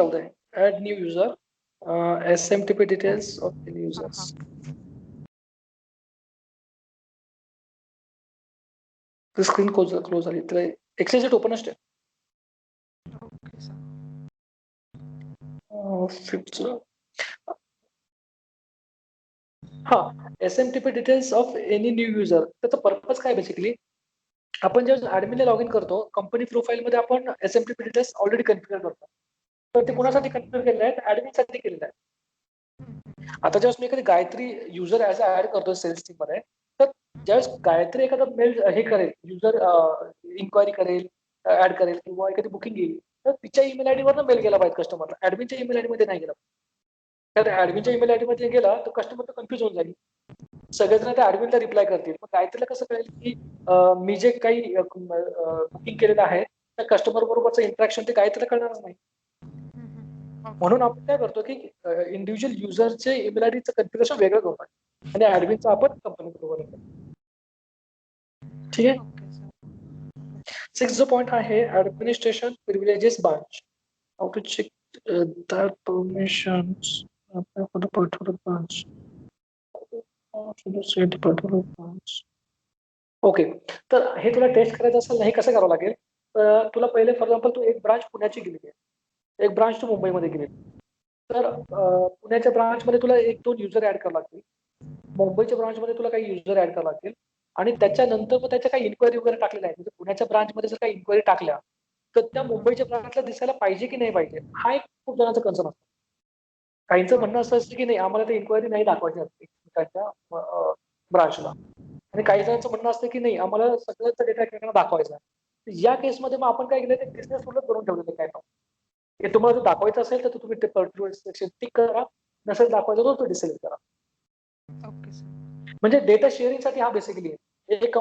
राहू दे. Add new user, SMTP details of new users. Screen close झाली तर एक्सेल शीट ओपन असते. Okay sir. हा, SMTP details of any new user. त्याचा पर्पज काय बेसिकली, आपण जेव्हा ऍडमिनला लॉग इन करतो, कंपनी प्रोफाईल मध्ये आपण SMTP डिटेल्स ऑलरेडी कन्फिगर करतो. तर ते कोणासाठी कन्फिगर केलेले आहेत? ऍडमिन साठी केलेले आहेत. आता ज्यावेळेस मी एखादी गायत्री युजर ऍज ऍड करतो सेल्स टीम मध्ये, तर ज्यावेळेस गायत्री एखादा मेल हे करेल, युजर इन्क्वायरी करेल, ऍड करेल किंवा एखादी बुकिंग येईल, तर तिच्या ईमेल आयडी वर मेल गेला पाहिजे कस्टमरला, ऍडमिनच्या ईमेल आयडी मध्ये नाही गेला. तर ऍडमिनच्या ईमेल आयडी मध्ये गेला तर कस्टमर कन्फ्युज होऊन जाईल. सगळेजण त्या ऍडमिनला रिप्लाय करतील. मग गायत्रीला कसं कळेल की मी जे काही बुकिंग केलेलं आहे त्या कस्टमर बरोबरचं इंटरॅक्शन ते गायत्रीला कळणारच नाही. म्हणून आपण काय करतो की इंडिव्हिज्युअल युजरचे ईमेल आयडीचं कन्फिगरेशन वेगळं करतो आणि ऍडमिनचं आपण कंपनी बरोबर. ठीक आहे. 6 जो पॉइंट आहे administration privileges branch. How to check that permissions for the particular branch. Okay, तर हे तुला टेस्ट करायचं असेल ना, हे कसं करावं लागेल. तुला पहिले फॉर एक्झाम्पल तू एक ब्रांच पुण्याची गेलेली आहे, एक ब्रांच तू मुंबईमध्ये गेलेली. तर पुण्याच्या ब्रांचमध्ये तुला 1-2 युजर ऍड करावं लागतील, मुंबईच्या ब्रांचमध्ये तुला काही युजर ऍड करावं लागतील आणि त्याच्यानंतर मग त्याच्या काही इन्क्वायरी वगैरे टाकलेल्या आहेत. म्हणजे पुण्याच्या ब्रांचमध्ये जर काही इन्क्वायरी टाकल्या तर त्या मुंबईच्या ब्रांचला दिसायला पाहिजे की नाही पाहिजे, हा एक खूप जणांचा कन्सर्न असतो. काहींचं म्हणणं असं असतं की नाही, आम्हाला ते इन्क्वायरी नाही दाखवायची असते एकमेकांच्या ब्रांचला, आणि काही जणांचं म्हणणं असतं की नाही, आम्हाला सगळ्याचा डेटा एकमेकांना दाखवायचा. या केसमध्ये मग आपण काय केलं, ते बिझनेस रूलच करून ठेवलेलं काय काम. हे तुम्हाला जर दाखवायचं असेल तर तुम्ही ते पर्टिक्युलर सेक्शन टिक करा, नसेल दाखवायचं तो डिसेलेक्ट करा. म्हणजे डेटा शेअरिंग साठी हा बेसिकली एक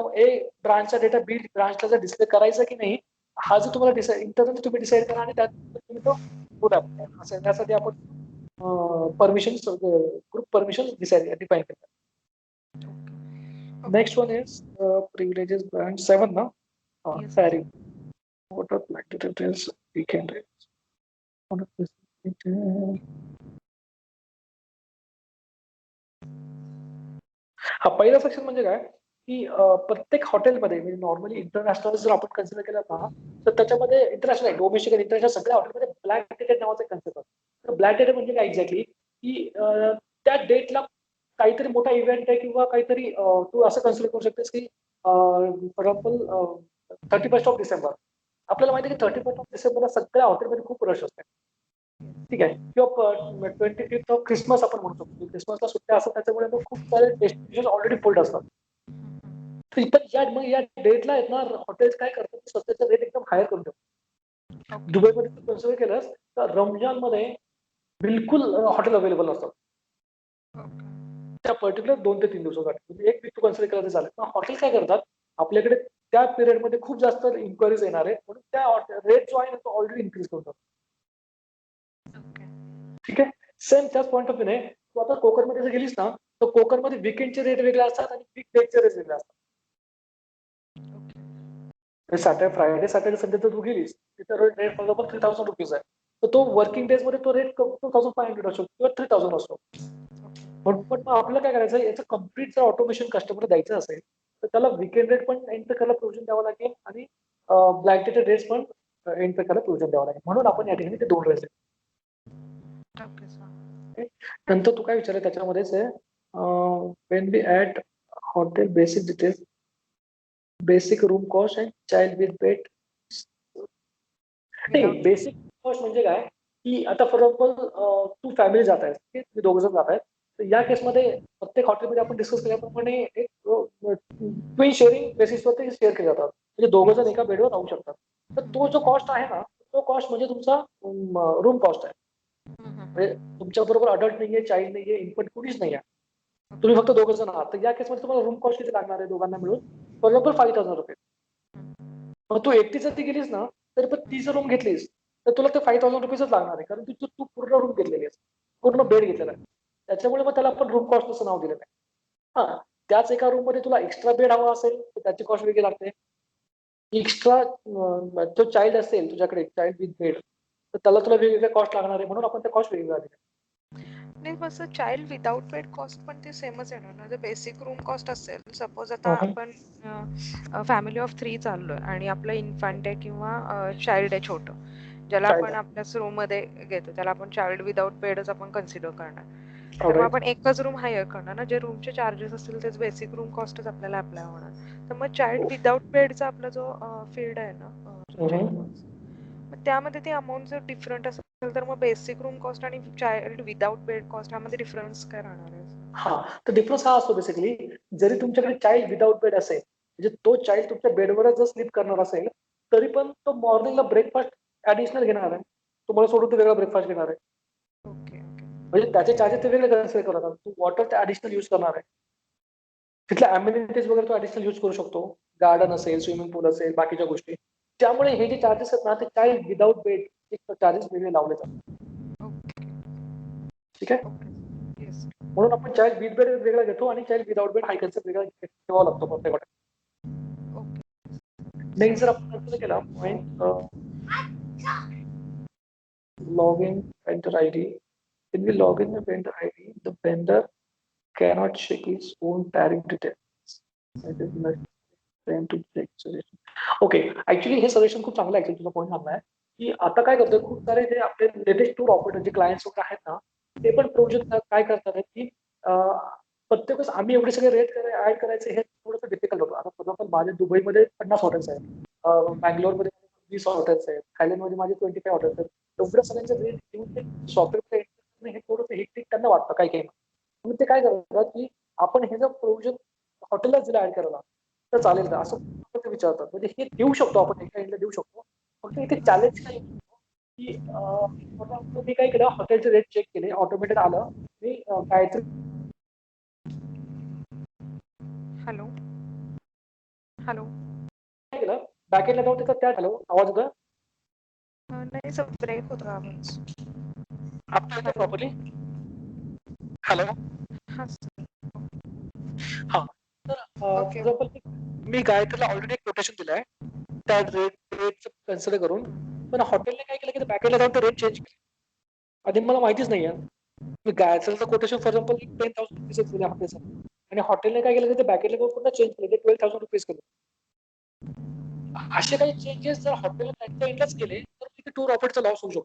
ब्रांचचा डेटा बी ब्रांचला जर डिस्प्ले करायचा की नाही, हा जो तुम्हाला इंटरनली तुम्ही डिसाईड करा आणि त्यात तुम्ही तो बोला. असं त्यासाठी आपण परमिशन ग्रुप परमिशन डिफाईन करतात. Next one is privileges branch 7 ना. Sorry, what are black details we can do. हा पहिला सेक्शन म्हणजे काय की प्रत्येक हॉटेलमध्ये म्हणजे नॉर्मली इंटरनॅशनल जर आपण कन्सिडर केलं ना, तर त्याच्यामध्ये इंटरनॅशनल डोमेस्टिक आणि इंटरनॅशनल सगळ्या हॉटेलमध्ये ब्लॅक डेटेड नावाचा कन्सेप्ट असतो. तर ब्लॅक डेटेड म्हणजे काय एक्झॅक्टली की त्या डेटला काहीतरी मोठा इव्हेंट आहे किंवा काहीतरी तू असं कन्सिडर करू शकतेस की for example 31st of December. आपल्याला माहिती आहे की 31st ऑफ डिसेंबरला सगळ्या हॉटेलमध्ये खूप रश असते. ठीक आहे. किंवा 25th ऑफ क्रिसमस आपण म्हणू शकतो. क्रिसमसला सुट्ट्या असतात, त्याच्यामुळे खूप सारे डेस्टिनेशन ऑलरेडी फुल्ड असतात. मग या डेटला आहेत ना, हॉटेल्स काय करतात, स्वतःचा रेट एकदम हायर करून ठेवतात. दुबईमध्ये तू कन्सिडर केलंस तर रमजान मध्ये बिलकुल हॉटेल अवेलेबल नसतात त्या पर्टिक्युलर 2 ते 3 दिवसासाठी. म्हणजे एक वीक तू कन्सिडर केलं तर चालेल. पण हॉटेल काय करतात, आपल्याकडे त्या पिरियडमध्ये खूप जास्त इन्क्वायरीज येणार आहे, म्हणून त्या रेट जो आहे तो ऑलरेडी इन्क्रीज करतात. ठीक आहे. सेम त्याच पॉईंट ऑफ व्ह्यूने तू आता कोकणमध्ये जर गेलीस ना, तर कोकणमध्ये वीकेंडचे रेट वेगळे असतात आणि वीक डेजचे रेट वेगळे असतात. सॅटर्डे फ्रायडे सॅटर्डे संडे जर तू गेलीस तिथं रेट फॉर एक्झाम्पल 3000 रुपीज आहे, तर तो वर्किंग डेज मध्ये तो रेट 2500 असतो किंवा 3000 असतो. पण आपल्याला काय करायचं, याचं कम्प्लीट जर ऑटोमेशन कस्टमर द्यायचं असेल तर त्याला विकेंड रेट पण एंटर करायला प्रोव्हिजन द्यावं लागेल आणि ब्लॅक डेटेड रेट्स पण एंटर करायला प्रोव्हिजन द्यावं लागेल. म्हणून आपण या ठिकाणी ते 2 रेट्स. नंतर तू काय विचारलं त्याच्यामध्येच आहे, when we add hotel basic details, basic room cost and child with bed. नाही, बेसिक कॉस्ट म्हणजे काय की आता फॉर एक्झाम्पल तू फॅमिली जात आहेस, तुम्ही 2 जण जात आहेत, तर या केसमध्ये प्रत्येक हॉटेलमध्ये आपण डिस्कस केल्याप्रमाणे एक ट्विन शेअरिंग बेसिसवर ते शेअर केले जातात. म्हणजे 2 जण एका बेडवर राहू शकतात. तर तो जो कॉस्ट आहे ना, तो कॉस्ट म्हणजे तुमचा रूम कॉस्ट आहे. म्हणजे तुमच्या बरोबर अडल्ट नाहीये, चाइल्ड नाहीये, इन्फंट कुणीच नाही आहे, तुम्ही फक्त 2 जण आहात. तर या केसमध्ये तुम्हाला रूम कॉस्ट किती लागणार आहे दोघांना मिळून, फॉर एक्झाम्पल 5000 रुपये. मग तू एकटी जर ती गेलीस ना, तर पण ती जर रूम घेतलीस तर तुला ते 5000 रुपीजच लागणार आहे, कारण तू पूर्ण रूम घेतलेली आहेस, पूर्ण बेड घेतलेला आहे. त्याच्यामुळे मग त्याला आपण रूम कॉस्ट असं नाव दिलेलं आहे. हा, त्याच एका रूम मध्ये तुला एक्स्ट्रा बेड हवा असेल तर त्याची कॉस्ट वेगळी लागते. एक्स्ट्रा तो चाइल्ड असेल तुझ्याकडे, चाइल्ड विथ बेड, तर त्याला तुला वेगवेगळ्या कॉस्ट लागणार आहे, म्हणून आपण त्या कॉस्ट वेगवेगळ्या दिल्या. नाही मग चाइल्ड विदाउट बेड कॉस्ट पण ती सेमच येणार ना. जर बेसिक रूम कॉस्ट असेल, सपोज आता आपण फॅमिली ऑफ 3 चाललोय आणि आपलं इन्फंट आहे किंवा चाइल्ड आहे छोटं, ज्याला आपण आपल्याच रूम मध्ये घेतो, त्याला आपण चाइल्ड विदाउट बेडच आपण कन्सिडर करणार. तर मग आपण एकच रूम हायर करणार ना, जे रूमचे चार्जेस असतील तेच बेसिक रूम कॉस्टच आपल्याला अप्लाय होणार. तर मग चाइल्ड विदाउट बेडचा आपला जो फील्ड आहे ना, मग त्यामध्ये ते अमाऊंट जर डिफरंट असेल तर मग बेसिक रूम कॉस्ट आणि चाइल्ड विदाउट बेड कॉस्ट ह्यामध्ये डिफरन्स काय राहणार आहे? हा, तर डिफरन्स हा असतो बेसिकली, जरी तुमच्याकडे चाइल्ड विदाउट बेड असेल, म्हणजे तो चाइल्ड तुमच्या बेडवरच जर स्लीप करणार असेल, तरी पण तो मॉर्निंगला ब्रेकफास्ट ऍडिशनल घेणार आहे, तुम्हाला सोडून तो वेगळा ब्रेकफास्ट घेणार आहे. म्हणजे त्याचे चार्जेस ते वेगळे कन्सिडर करतात. तू वॉटर ऍडिशनल युज करणार आहे, तिथल्या अम्युनिटीज वगैरे तो ऍडिशनल युज करू शकतो, गार्डन असेल, स्विमिंग पूल असेल, बाकीच्या गोष्टी. त्यामुळे हे जे चार्जेस आहेत ना, ते चाइल्ड विदाउट बेड चार्जेस वेगळे लावले जातात. ठीक आहे, म्हणून आपण चाइल्ड विथ बेड वेगळा घेतो आणि चाइल्ड विदाउट बेड हा कन्सेप्ट वेगळा ठेवावा लागतो प्रत्येक हॉटेल. नेक्स्ट जर आपण कन्सिडर केला point log in vendor ID. When we log in the vendor ID, the vendor cannot check his own tariff details. It is not time to check suggestion. Okay, actually हे suggestion खूप चांगलं आहे. तुझा point चांगला आहे की आता काय करतोय, खूप सारे जे आपले लेटेस्ट टूर ऑपरेटर जे क्लायंट्स वगैरे आहेत ना, ते पण प्रोजेक्ट काय करतात की प्रत्येक आम्ही एवढे सगळे रेट ऍड करायचे, हे थोडंसं डिफिकल्ट होतं. आता फॉर एक्झाम्पल माझे दुबईमध्ये 50 हॉटेल्स आहेत, बँगलोरमध्ये 20 हॉटेल्स आहेत, थायलंडमध्ये माझे 25 हॉटेल्स आहेत. एवढ्या सगळ्यांचे रेट घेऊन ते सॉफ्टवेअर हे थोडंसं हेक्टिक त्यांना वाटतं काही काही. म्हणून ते काय करतात की आपण हे जर प्रोव्हिजन हॉटेलला जर ऍड करायला तर चालेल का, असं ते विचारतात. म्हणजे हे देऊ शकतो आपण, एका एंडला देऊ शकतो. फक्त इथे चॅलेंज काय की मी काय केलं, हॉटेलचे रेट चेक केले, ऑटोमेटेड आलं. मी गायत्री हॅलो हॅलो काय केलं, बॅकेंडला जाऊन त्याचा त्या हॅलो आवाज होता नाही, सब ब्रेक होता आवाज. आता प्रॉपर्ली हॅलो. हा, तर फॉर एक्झाम्पल मी गायत्रीला ऑलरेडी एक कोटेशन दिलंय त्या रेट कन्सिडर करून, पण हॉटेलने काय केलं की बॅकेंडला जाऊन ते रेट चेंज केले आणि मला माहितीच नाहीये. मी गायत्रीचं कोटेशन फॉर एक्झाम्पल 10,000 रुपीज दिले हॉटेलसाठी, आणि हॉटेलने काय केलं की ते बॅकेंडला जाऊन पुन्हा चेंज केले, ते 12,000 रुपीज केले. असे काही चेंजेस जर हॉटेल त्यांच्या एंडलाच केले तर तिथे टूर ऑपरेटरचा लॉस होऊ शकतो.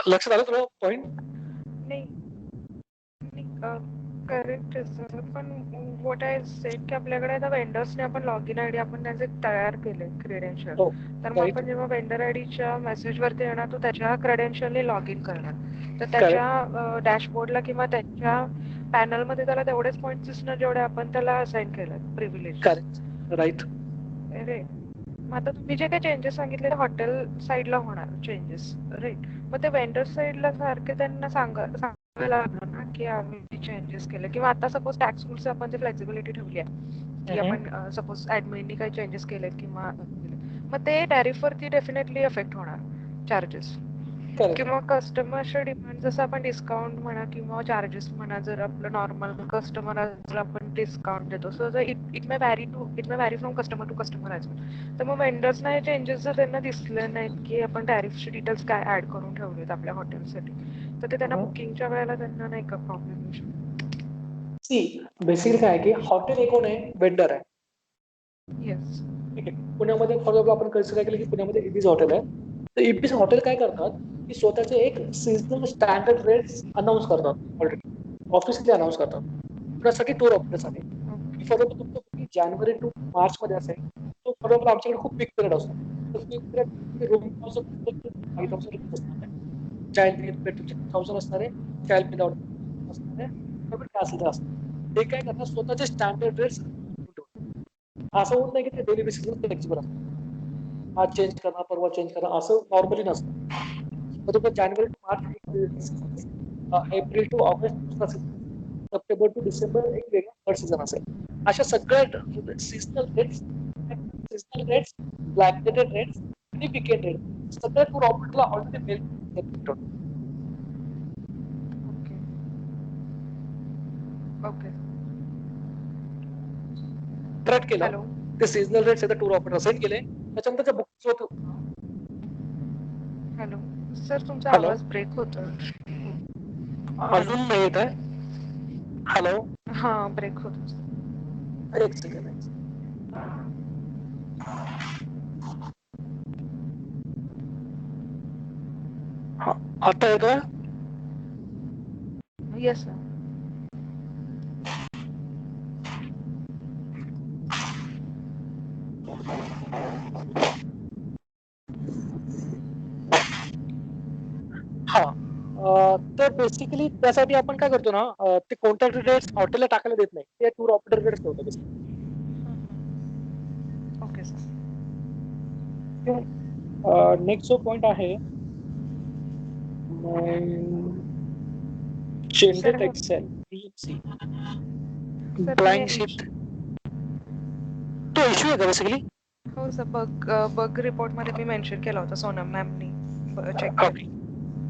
लक्षात आलं तुला पॉइंट? नाही, करेक्ट आहे सर, पण व्हॉट आय सेड की आपल्याकडे आता वेंडर्सने आपण लॉग इन आयडी आपण त्यांचे तयार केले क्रेडेन्शियल, तर मग आपण जेव्हा वेंडर आयडीच्या मेसेजवरती येणार तो त्याच्या क्रेडेन्शियलने लॉग इन करणार, तर त्याच्या डॅशबोर्डला किंवा त्याच्या पॅनलमध्ये त्याला तेवढेच पॉईंट दिसणार जेवढे आपण त्याला असाइन केलं प्रिव्हिलेज. राईट. अरे मग आता तुम्ही जे काही चेंजेस सांगितले हॉटेल साईडला होणार चेंजेस, राईट. मग ते वेंडर साईडला सारखे त्यांना सांगायला लागणार ना की आम्ही चेंजेस केले, किंवा आता सपोज टॅक्स रूल्स आपण जे फ्लेक्सिबिलिटी ठेवली आहे की आपण सपोज ऍडमिननी काही चेंजेस केलेत किंवा मग ते टॅरिफवरती डेफिनेटली इफेक्ट होणार चार्जेस, किंवा कस्टमरच्या डिमांड, जसं आपण डिस्काउंट म्हणा किंवा चार्जेस म्हणा, जर आपलं नॉर्मल कस्टमर जर आपण डिस्काउंट देतो, सो जर it may vary from customer to customer as well. तर मग वेंडर्सना हे चेंजेस जर त्यांना दिसले नाहीत की आपण टॅरिफचे डिटेल्स काय ऍड करून ठेवलेत आपल्या हॉटेलसाठी, तर ते त्यांना बुकिंगच्या वेळेला त्यांना नाही का प्रॉब्लेम येऊ शकतो. सी बेसिकली काय आहे की हॉटेल एक कोण आहे, वेंडर आहे. येस, ठीक आहे. पुण्यामध्ये फॉर एक्झाम्पल आपण कन्सिडर केलं की पुण्यामध्ये इबीज हॉटेल आहे, तर इबीज हॉटेल काय करतात की स्वतःचे एक सीझनल स्टँडर्ड रेट्स अनाऊन्स करतात, ऑलरेडी ऑफिशियली अनाऊन्स करतात कुणासाठी, टूर ऑपरेटरसाठी. फॉर एक्झाम्पल तुमचं बुकिंग जानेवारी टू मार्च मध्ये असेल, तो फॉर एक्झाम्पल आमच्याकडे खूप पीक पिरियड असतो, तर पीक पिरियड रूम 5,000 रुपीज असणार आहे, चाइल्ड विथ बेड तुमचे 2,000 असणार आहे, चाइल्ड विदाउट असणार आहे, काय असेल तर असणार. ते काय करतात स्वतःचे स्टँडर्ड रेट्स असं होत नाही की ते डेली बेसिसवर फ्लेक्सिबल असतं, आज चेंज करा परवा चेंज करा असं नॉर्मली नसतं. बरोबर, जानेवारी to March April to August दुसरा सीझन, सप्टेंबर टू डिसेंबर एक वेगळा थर्ड सीझन असेल. अशा सगळ्या सीझनल रेट्स, ब्लॅकेटेड रेट्स आणि वीकेंड रेट्स सगळ्या टूर ऑपरेटरला ऑलरेडी मेल ओके ट्रॅक केलं. ते seasonal rates tour operator send केले, त्याच्यानंतर बुक होतो. हॅलो सर, तुमचा हॅलो, आवाज ब्रेक होतो. अजून नाही येत आहे. हॅलो, हा, ब्रेक होतो. एक सेकंड. हा, आता येतोय. Yes sir. हा, तर बेसिकली त्यासाठी आपण काय करतो ना, ते कॉन्टॅक्ट डिटेल्स हॉटेलला टाकायला देत नाही, ते टूर ऑपरेटरकडेच ठेवतो. Okay sir. नेक्स्ट जो पॉइंट आहे, जनरेट एक्सेल BMC सर मी ब्लाइंड शीट, तो इश्यू आहे का बेसिकली? हो सर, बग रिपोर्ट मध्ये मी मेन्शन केला होता, सोनम मॅमनी चेक ओके, केलं.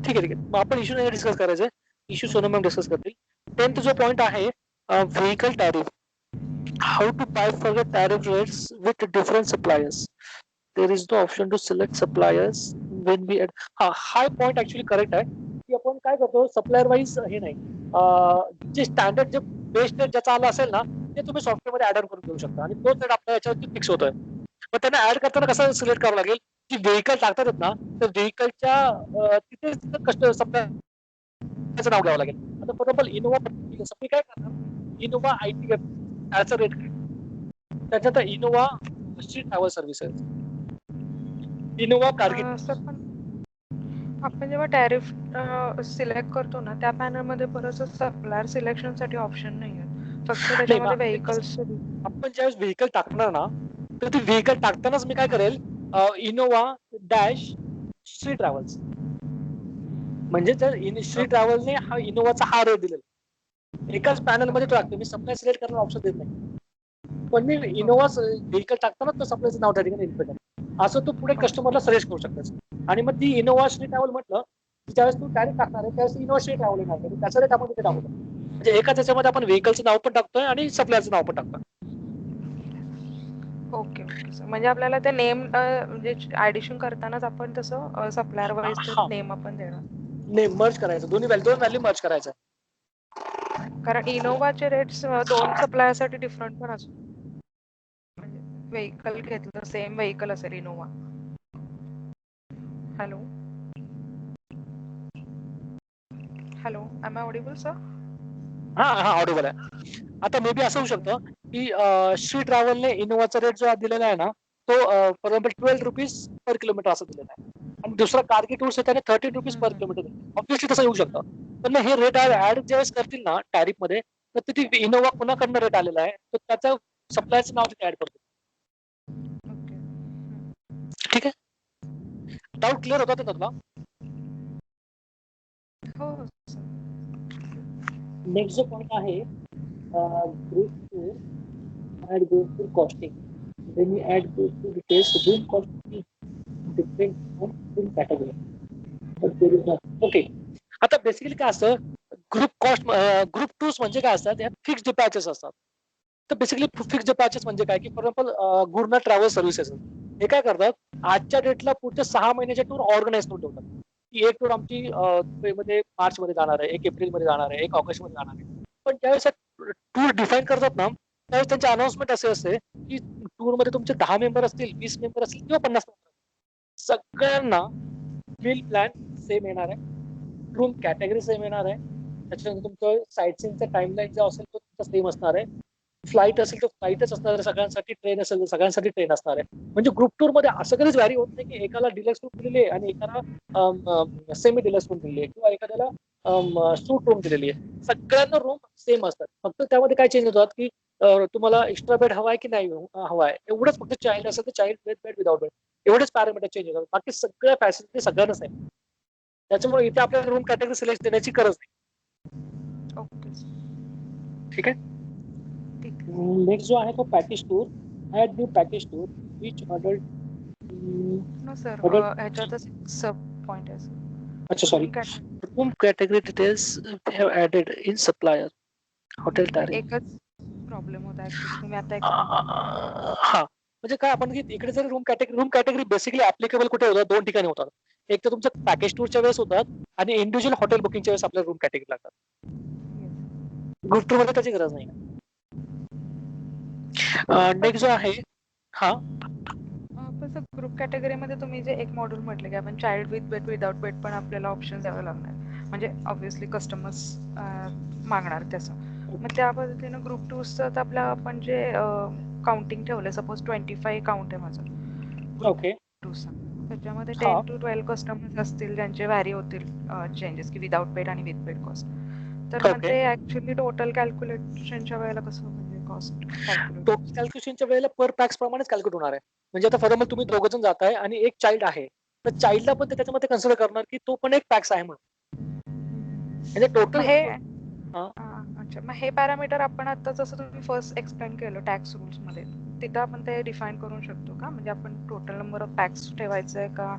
ठीक आहे. मग आपण इश्यू नाही डिस्कस करायचं, इश्यू सोनम मॅम डिस्कस करतील. 10th जो पॉइंट आहे, vehicle tariff, how to buy for the tariff rates with different suppliers. There is no option to select suppliers when we add. हा पॉइंट ऍक्च्युअली करेक्ट आहे की आपण काय करतो, सप्लायर वाईज हे नाही, जे स्टँडर्ड जे बेस्ट रेट ज्याचा आला असेल ना, ते तुम्ही सॉफ्टवेअरमध्ये ऍड ऑन करून घेऊ शकता आणि तोच रेट आपल्या याच्यावरती फिक्स होतोय. मग त्यांना ऍड करताना कसं सिलेक्ट करावं लागेल, की व्हेकल टाकतात ना, तर व्हेकलच्या तिथे सप्लायरचं नाव घ्यावं लागेल. आता फॉर एक्झाम्पल इनोवा मी काय करणार, इनोवा IT त्याचा रेट काय, त्याच्यात Innova Shri travel services, Innova Kargi. Sir पण आपण जेव्हा टॅरिफ सिलेक्ट करतो ना, त्या पॅनल मध्ये परत सप्लायर सिलेक्शन साठी ऑप्शन नाही आहे, फक्त नाही, त्याच्यामध्ये मग व्हेकल्स. आपण ज्यावेळेस व्हेकल टाकणार ना, तर ते व्हेकल टाकतानाच मी काय करेल, इनोवा डॅश श्री ट्रॅव्हल्स, म्हणजे जर श्री ट्रॅव्हलने हा इनोवाचा हा रेट दिलेला एकाच पॅनल मध्ये टाकतो, मी सप्लाय सिलेक्ट करण्याचा ऑप्शन देत नाही, पण मी इनोवा व्हेकल टाकताना तो सप्लायचं नाव त्या ठिकाणी इन्फर करतो. असं तू पुढे कस्टमरला सजेस्ट करू शकतेस. आणि मग ती इनोवा श्री ट्रॅव्हल म्हटलं, ज्यावेळेस तू डायरेक्ट टाकणार आहे त्यावेळेस इनोवा श्री ट्रॅव्हल येणार, त्याचा रेट आपण तिथे टाकतो. म्हणजे एकाच याच्यामध्ये आपण व्हेकलचं नाव पण टाकतोय आणि सप्लायरचं नाव पण टाकतोय. ओके ओके सर, म्हणजे आपल्याला ते नेम म्हणजे ऍडिशन करतानाच आपण तसं सप्लायर वाईज ते हा, नेम आपण देणार. नेम मर्ज करायचं, दोन व्हॅल्यू मर्ज करायचं. कारण इनोवाचे रेट्स दोन सप्लायर साठी डिफरंट पण असतो. म्हणजे व्हेकल घेतलं, सेम व्हेकल असेल Innova. Hello hello, am I audible sir? हा, ऑडिबल आहे. आता मे बी असं होऊ ओके. शकतं की श्री ट्रॅव्हलने इनोवाचा रेट जो दिलेला आहे ना, तो for example 12 rupees per kilometre असं दिलेला आहे, आणि दुसरा कारगी टूर्स त्याने 13 रुपीज पर किलोमीटर दिले. ऑब्व्हियसली तसं येऊ शकतं, पण हे रेट ऍड ज्यावेळेस करतील ना टॅरिफ मध्ये, तर तिथे इनोवा कुणाकडनं रेट आलेला आहे, तर त्याचं सप्लायचं नाव तिथे ऍड करतो. ठीक आहे, डाऊट क्लिअर होता का तुला? हो. नेक्स्ट जो पॉइंट आहे, group 2 add goes to costing. When you add those two details, the room cost is different from room category. But there is not. Okay. आता बेसिकली काय असतं, ग्रुप 2 म्हणजे काय असतात, ह्या फिक्स डिपॅचेस असतात. तर बेसिकली फिक्स डिपॅचेस म्हणजे काय, की फॉर एक्झाम्पल गुरुना ट्रॅव्हल सर्व्हिसेस, हे काय करतात, आजच्या डेटला पुढच्या 6 महिन्याचे टूर ऑर्गनाईज करून ठेवतात. की एक टूर आमची मध्ये मार्च मध्ये जाणार आहे, एक एप्रिल मध्ये जाणार आहे, एक ऑगस्ट मध्ये जाणार आहे. पण ज्यावेळेस टूर डिफाईन करतात ना, त्यावेळेस त्यांची अनाउन्समेंट असे असते की टूर मध्ये तुमचे 10 मेंबर असतील, 20 मेंबर असतील किंवा 50 मेंबर, सगळ्यांना मील प्लॅन सेम येणार आहे, रूम कॅटेगरी सेम येणार आहे, त्याच्यानंतर तुमचं साईटसीनचा टाइमलाईन जो असेल तो तुमचा सेम असणार आहे, फ्लाईट असेल तर फ्लाईटच असणार आहे सगळ्यांसाठी, ट्रेन असेल तर सगळ्यांसाठी ट्रेन असणार आहे. म्हणजे ग्रुप टूर मध्ये असं कधीच व्हॅरी होत नाही की एकाला डिलक्स रूम दिलेली आहे आणि एकाला सेमी डिलक्स रूम दिलेली आहे किंवा एखाद्याला सूट रूम दिलेली आहे. सगळ्यांना रूम सेम असतात, फक्त त्यामध्ये काय चेंज होतात की तुम्हाला एक्स्ट्रा बेड हवाय की नाही हवाय, एवढंच. फक्त चाइल्ड असेल तर चाइल्ड बेड विदाउट बेड, एवढेच पॅरामीटर चेंज होतात, बाकी सगळ्या फॅसिलिटी सगळ्यांनाच आहे. त्याच्यामुळे इथे आपल्याला रूम कॅटेगरी सिलेक्ट देण्याची गरज नाही. ओके. ठीक आहे. नेक्स्ट जो आहे तो package tour, add new package tour which adult. No sir, ह्याच्यातच सब पॉइंट आहे. अच्छा, sorry. Room category details have added in supplier hotel tariff. एकच प्रॉब्लेम होता ऍक्च्युअली, तुम्ही आता एक्सप्लेन केला. हा, म्हणजे काय आपण इकडे जर रूम कॅटेगरी बेसिकली ऍप्लिकेबल कुठे होतात, दोन ठिकाणी होतात. एक तर तुमचं पॅकेज टूरच्या वेळेस होतात आणि इंडिव्हिज्युअल हॉटेल बुकिंगच्या वेळेस आपल्याला रूम कॅटेगरी लागतात. ग्रुप टूर मध्ये त्याची गरज नाही. नेक्स्ट जो आहे हा तसं ग्रुप कॅटेगरीमध्ये तुम्ही जे एक मॉड्यूल म्हटले की आपण child with bed without bed पण आपल्याला ऑप्शन द्यावे लागणार, म्हणजे ऑब्व्हियसली कस्टमर्स मागणार तसं. मग त्या पद्धतीनं ग्रुप टूर्सचं तर आपलं आपण जे काउंटिंग ठेवलं, सपोज 25 काउंट आहे माझं ग्रुप ओके टूर्सचा, त्याच्यामध्ये हा 10 to 12 कस्टमर्स असतील ज्यांचे व्हॅरी होतील चेंजेस की विदाउट बेड आणि विथ बेड कॉस्ट. तर मग ओके. ते ऍक्च्युली टोटल कॅल्क्युलेशनच्या वेळेला कसं म्हणजे कॉस्ट कॅल्क्युलेट टोटल कॅल्क्युलेशनच्या वेळेला पर पॅक्स प्रमाणेच कॅल्क्युलेट होणार आहे. म्हणजे आता फॉर एक्झाम्पल तुम्ही दोघं जण जाताय आणि एक चाइल्ड आहे, तर चाइल्डला पण ते त्याच्यामध्ये कन्सिडर करणार की तो पण एक पॅक्स आहे म्हणून. म्हणजे मग टोटल हे अच्छा, मग हे पॅरामीटर आपण आता जसं तुम्ही फर्स्ट एक्सप्लेन केलं टॅक्स रूल्स मध्ये, तिथं आपण ते डिफाईन करू शकतो का? म्हणजे आपण टोटल नंबर ऑफ पॅक्स ठेवायचंय का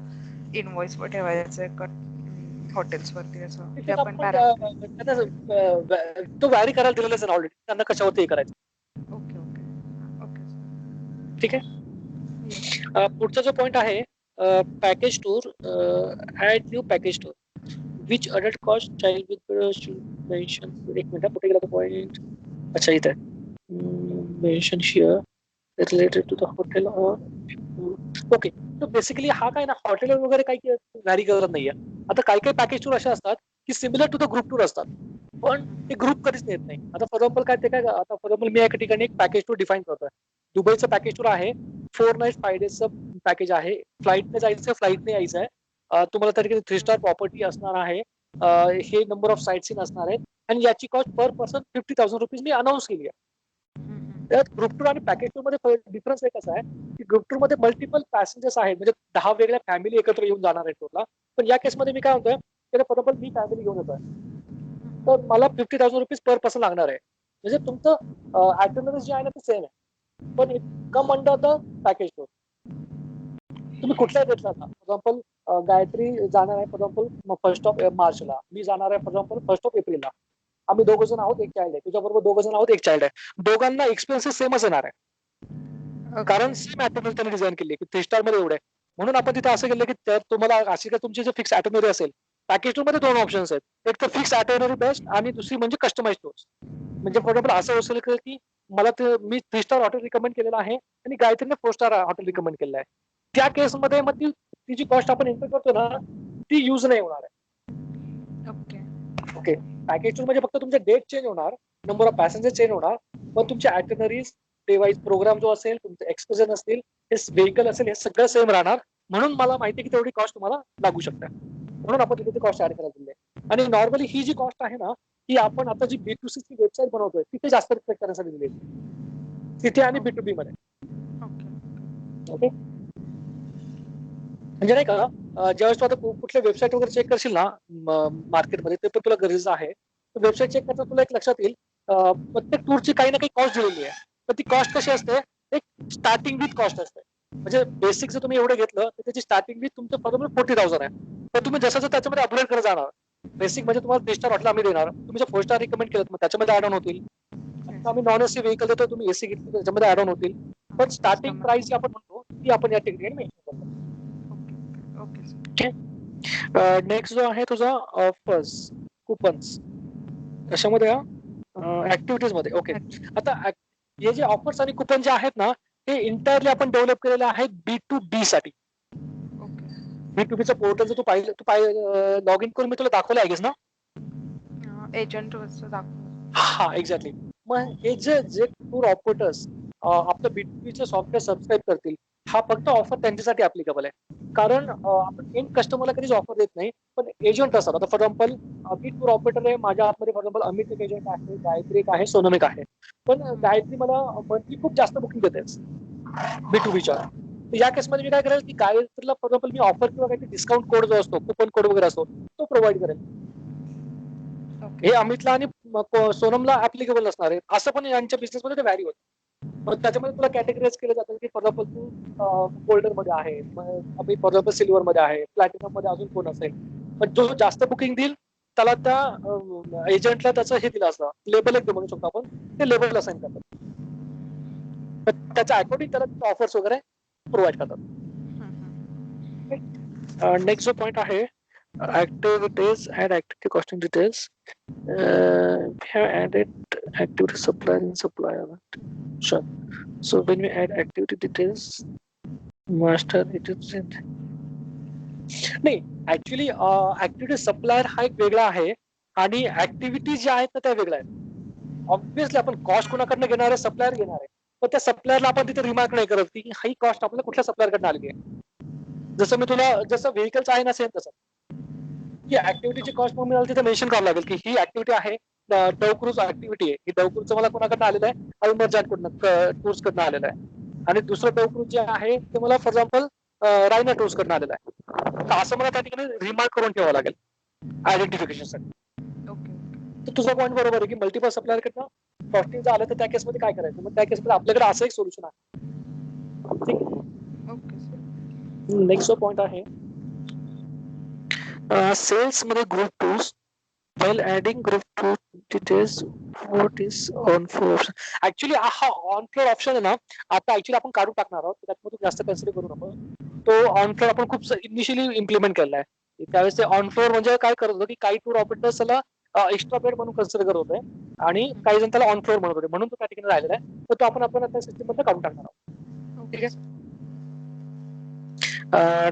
इनवॉइस वर ठेवायचंय का हॉटेल्स वरती, असं ते आपण पॅरामीटर. तो व्हॅरी करायला दिलेलाच आहे ऑलरेडी, त्यांना कशावरती हे करायचं. Okay okay okay. ठीक आहे. पुढचा जो पॉइंट आहे package tour, add new package tour which adult cost child with mention. एक मिनिट कुठे गेला तो पॉइंट. अच्छा इथे mention share related to the hotel okay. तर बेसिकली हा काय ना, हॉटेल वगैरे काही व्हॅरी करत नाहीये. आता काही काही पॅकेज टूर असे असतात की similar to the group tour असतात, पण ते ग्रुप कधीच नेत नाही. आता फॉर एक्झाम्पल काय ते काय, आता फॉर एक्झाम्पल मी एका ठिकाणी एक पॅकेज टूर डिफाईन करतोय. दुबईचं पॅकेज टूर आहे, 4 नाईट 5 डेजचं पॅकेज आहे. फ्लाईटने जायचं, फ्लाईटने यायचं आहे. तुम्हाला त्या ठिकाणी 3 स्टार प्रॉपर्टी असणार आहे. हे नंबर ऑफ साईट सीन असणार आहेत आणि याची कॉस्ट पर पर्सन ₹50,000 मी अनाऊन्स केली आहे. त्यात ग्रुप टूर आणि पॅकेज टूर मध्ये डिफरन्स एक असा आहे की ग्रुप टूर मध्ये मल्टिपल पॅसेंजर्स आहेत, म्हणजे 10 वेगळ्या फॅमिली एकत्र येऊन जाणार आहेत टूरला. पण या केसमध्ये मी काय म्हणतोय, फॉर एक्झाम्पल मी फॅमिली घेऊन येतोय, तर मला ₹50,000 पर पर्सन लागणार आहे. म्हणजे तुमचं ऍटनरी जे आहे ना ते सेम आहे, पण come under the package tour. तुम्ही कुठल्या डेटला जा, फॉर एक्झाम्पल गायत्री जाणार आहे फॉर एक्झाम्पल 1st ऑफ मार्चला, मी जाणार आहे फॉर एक्झाम्पल 1st ऑफ एप्रिलला. आम्ही दोघं जण आहोत, एक चाइल्ड आहे, तुझ्याबरोबर दोघं जण आहोत, एक चाइल्ड आहे. दोघांना एक्सपेन्सेस सेमच येणार आहे, कारण सेम ऍटनरी त्यांनी डिझाईन केली की 3 स्टार मध्ये एवढे. म्हणून आपण तिथे असं केलं की तुम्हाला अशी काय तुमची जे फिक्स ऍटनरी असेल, पॅकेज टूर मध्ये 2 ऑप्शन्स आहेत, एक तर फिक्स ऍटनरी बेस्ट आणि दुसरी म्हणजे कस्टमाइज टूर्स. म्हणजे फॉर एक्झाम्पल असं असेल की मला मी 3 स्टार हॉटेल रिकमेंड केलेलं आहे आणि गायत्रीने 4 स्टार हॉटेल रिकमेंड केलेलं आहे. त्या केसमध्ये मग ती जी कॉस्ट आपण एंटर करतो ना, ती युज नाही होणार आहे. ओके. पॅकेज टूर म्हणजे फक्त तुमचे डेट चेंज होणार, नंबर ऑफ पॅसेंजर चेंज होणार, पण तुमचे ऍटनरीज, डिवाइस, प्रोग्राम जो असेल, तुमचे एक्सपोजर असतील, हे व्हेकल असेल, हे सगळं सेम राहणार. म्हणून मला माहिती की तेवढी कॉस्ट तुम्हाला लागू शकते, म्हणून आपण तिथे कॉस्ट ऍड करायला दिली. आणि नॉर्मली ही जी कॉस्ट आहे ना, ही आपण आता जी B2C ची वेबसाईट बनवतोय तिथे जास्त रिफ्लेक्ट करण्यासाठी दिली, तिथे आणि B2B मध्ये. ओके. म्हणजे नाही का, ज्यावेळेस तू आता कुठल्या वेबसाईट वगैरे चेक करशील ना मार्केटमध्ये, ते पण तुला गरजेचं आहे. वेबसाईट चेक करता तुला एक लक्षात येईल, प्रत्येक टूरची काही ना काही कॉस्ट दिलेली आहे. तर ती कॉस्ट कशी असते, एक स्टार्टिंग विथ कॉस्ट असते. म्हणजे बेसिक जर तुम्ही एवढं घेतलं तर त्याची स्टार्टिंग विथ तुमचं बरोबर 40,000 आहे. तर तुम्ही जसं त्याच्यामध्ये अपग्रेड करत जाणार. बेसिक म्हणजे तुम्हाला 3 स्टार हॉटेल आम्ही देणार, तुम्ही जर 4 स्टार रिकमेंड केलं मग त्याच्यामध्ये ऍड ऑन होतील. आम्ही नॉन एसी व्हेकल देतो, तुम्ही एसी घेतली त्याच्यामध्ये ऍड ऑन होतील. पण स्टार्टिंग प्राइस जी आपण म्हणतो ती आपण या ठिकाणी मेन्शन करतो. नेक्स्ट जो आहे तुझा ऑफर्स, कुपन्स, कशामध्ये ऍक्टिव्हिटीज मध्ये. ओके. आता हे जे ऑफर्स आणि कुपन जे आहेत ना, हे इंटायरली आपण डेव्हलप केलेले आहेत B2B साठी. B2Bचं पोर्टल जर तू पाहिलं, लॉग इन करून मी तुला दाखवलं आहे ना, एजंट हा एक्झॅक्टली. मग हे जे टूर ऑपरेटर्स आपलं B2Bचं सॉफ्टवेअर सबस्क्राईब करतील, हा फक्त ऑफर त्यांच्यासाठी ऍप्लिकेबल आहे. कारण आपण एंड कस्टमरला कधीच ऑफर देत नाही, पण एजंट असतात. आता for example me tour operator आहे, माझ्या हातमध्ये फॉर एक्झाम्पल अमित एक एजंट आहे, गायत्री एक आहे, सोनम एक आहे. पण गायत्री मला मंथली खूप जास्त बुकिंग देते B2Bच्या. या केसमध्ये मी काय करेल की गायत्रीला फॉर एक्झाम्पल मी ऑफर किंवा काही डिस्काउंट कोड जो असतो, कुपन कोड वगैरे असतो, तो प्रोव्हाइड करेल. हे अमितला आणि सोनमला ऍप्लिकेबल असणार आहे. असं पण यांच्या बिझनेसमध्ये ते व्हॅरी होतं. मग त्याच्यामध्ये तुला कॅटेगराईज केलं जातं की फॉर एक्झाम्पल तू गोल्डन मध्ये आहे, मग फॉर एक्झाम्पल सिल्वर मध्ये आहे, प्लॅटिनम मध्ये अजून कोण असेल. पण जो जास्त बुकिंग देईल त्याला त्या एजंटला त्याचं हे दिलं असतं, लेबल एक म्हणू शकतो आपण, ते लेबल असाइन करतात. तर त्याच्या अकॉर्डिंग त्याला ऑफर्स वगैरे प्रोव्हाइड करतात. नेक्स्ट जो पॉइंट आहे activities and activity costing details. We have added activity supplier and supplier. Sure. So when we add activity details, master it is नाही ऍक्च्युली ऍक्टिव्हिटी सप्लायर हा एक वेगळा आहे आणि ऍक्टिव्हिटी ज्या आहेत ना त्या वेगळ्या आहेत. ऑब्व्हियसली आपण कॉस्ट कोणाकडनं घेणार आहे, सप्लायर घेणार आहे, पण त्या सप्लायरला आपण तिथे रिमार्क नाही करत की ही कॉस्ट आपल्याला कुठल्या सप्लायरकडनं आली आहे. जसं मी तुला जसं व्हेकल्स आहे ना सेम तसं की ऍक्टिव्हिटीची कॉस्ट मग मला तिथे मेन्शन करावं लागेल की ही ऍक्टिव्हिटी आहे डव क्रूज ऍक्टिव्हिटी आहे. ही डव क्रूजचं मला कोणाकडनं आलेलं आहे, अल्मरजानकडनं टूर्स कडनं आलेलं आहे. आणि दुसरं डव क्रूज जे आहे ते मला फॉर एक्झाम्पल रायना टूर्स कडनं आलेलं आहे. तर असं मला त्या ठिकाणी रिमार्क करून ठेवावं लागेल आयडेंटिफिकेशनसाठी. तर तुझा पॉईंट बरोबर आहे की मल्टिपल सप्लायर कडनं कॉस्टिंग जर आलं तर त्या केसमध्ये काय करायचं. मग त्या केसमध्ये आपल्याकडे असं एक सोल्युशन आहे. नेक्स्ट पॉइंट आहे सेल्स मध्ये group tools while adding group to details what is on floor option. Actually हा ऑन फ्लोर ऑप्शन आहे ना आता ऍक्च्युली आपण काढून टाकणार आहोत, त्याच्यामध्ये जास्त कन्सिडर करू नको. तो ऑन फ्लोर आपण खूप इनिशियली इम्प्लिमेंट केला आहे. त्यावेळेस ते ऑन फ्लोर म्हणजे काय करत होतं की काही टूर ऑपरेटर्स त्याला एक्स्ट्रा बेड म्हणून कन्सिडर करत होते आणि काही जण त्याला ऑन फ्लोर म्हणत होते, म्हणून तो त्या ठिकाणी राहिलेला आहे. तर तो आपण आता सिस्टम मध्ये काढून टाकणार आहोत. ठीक आहे.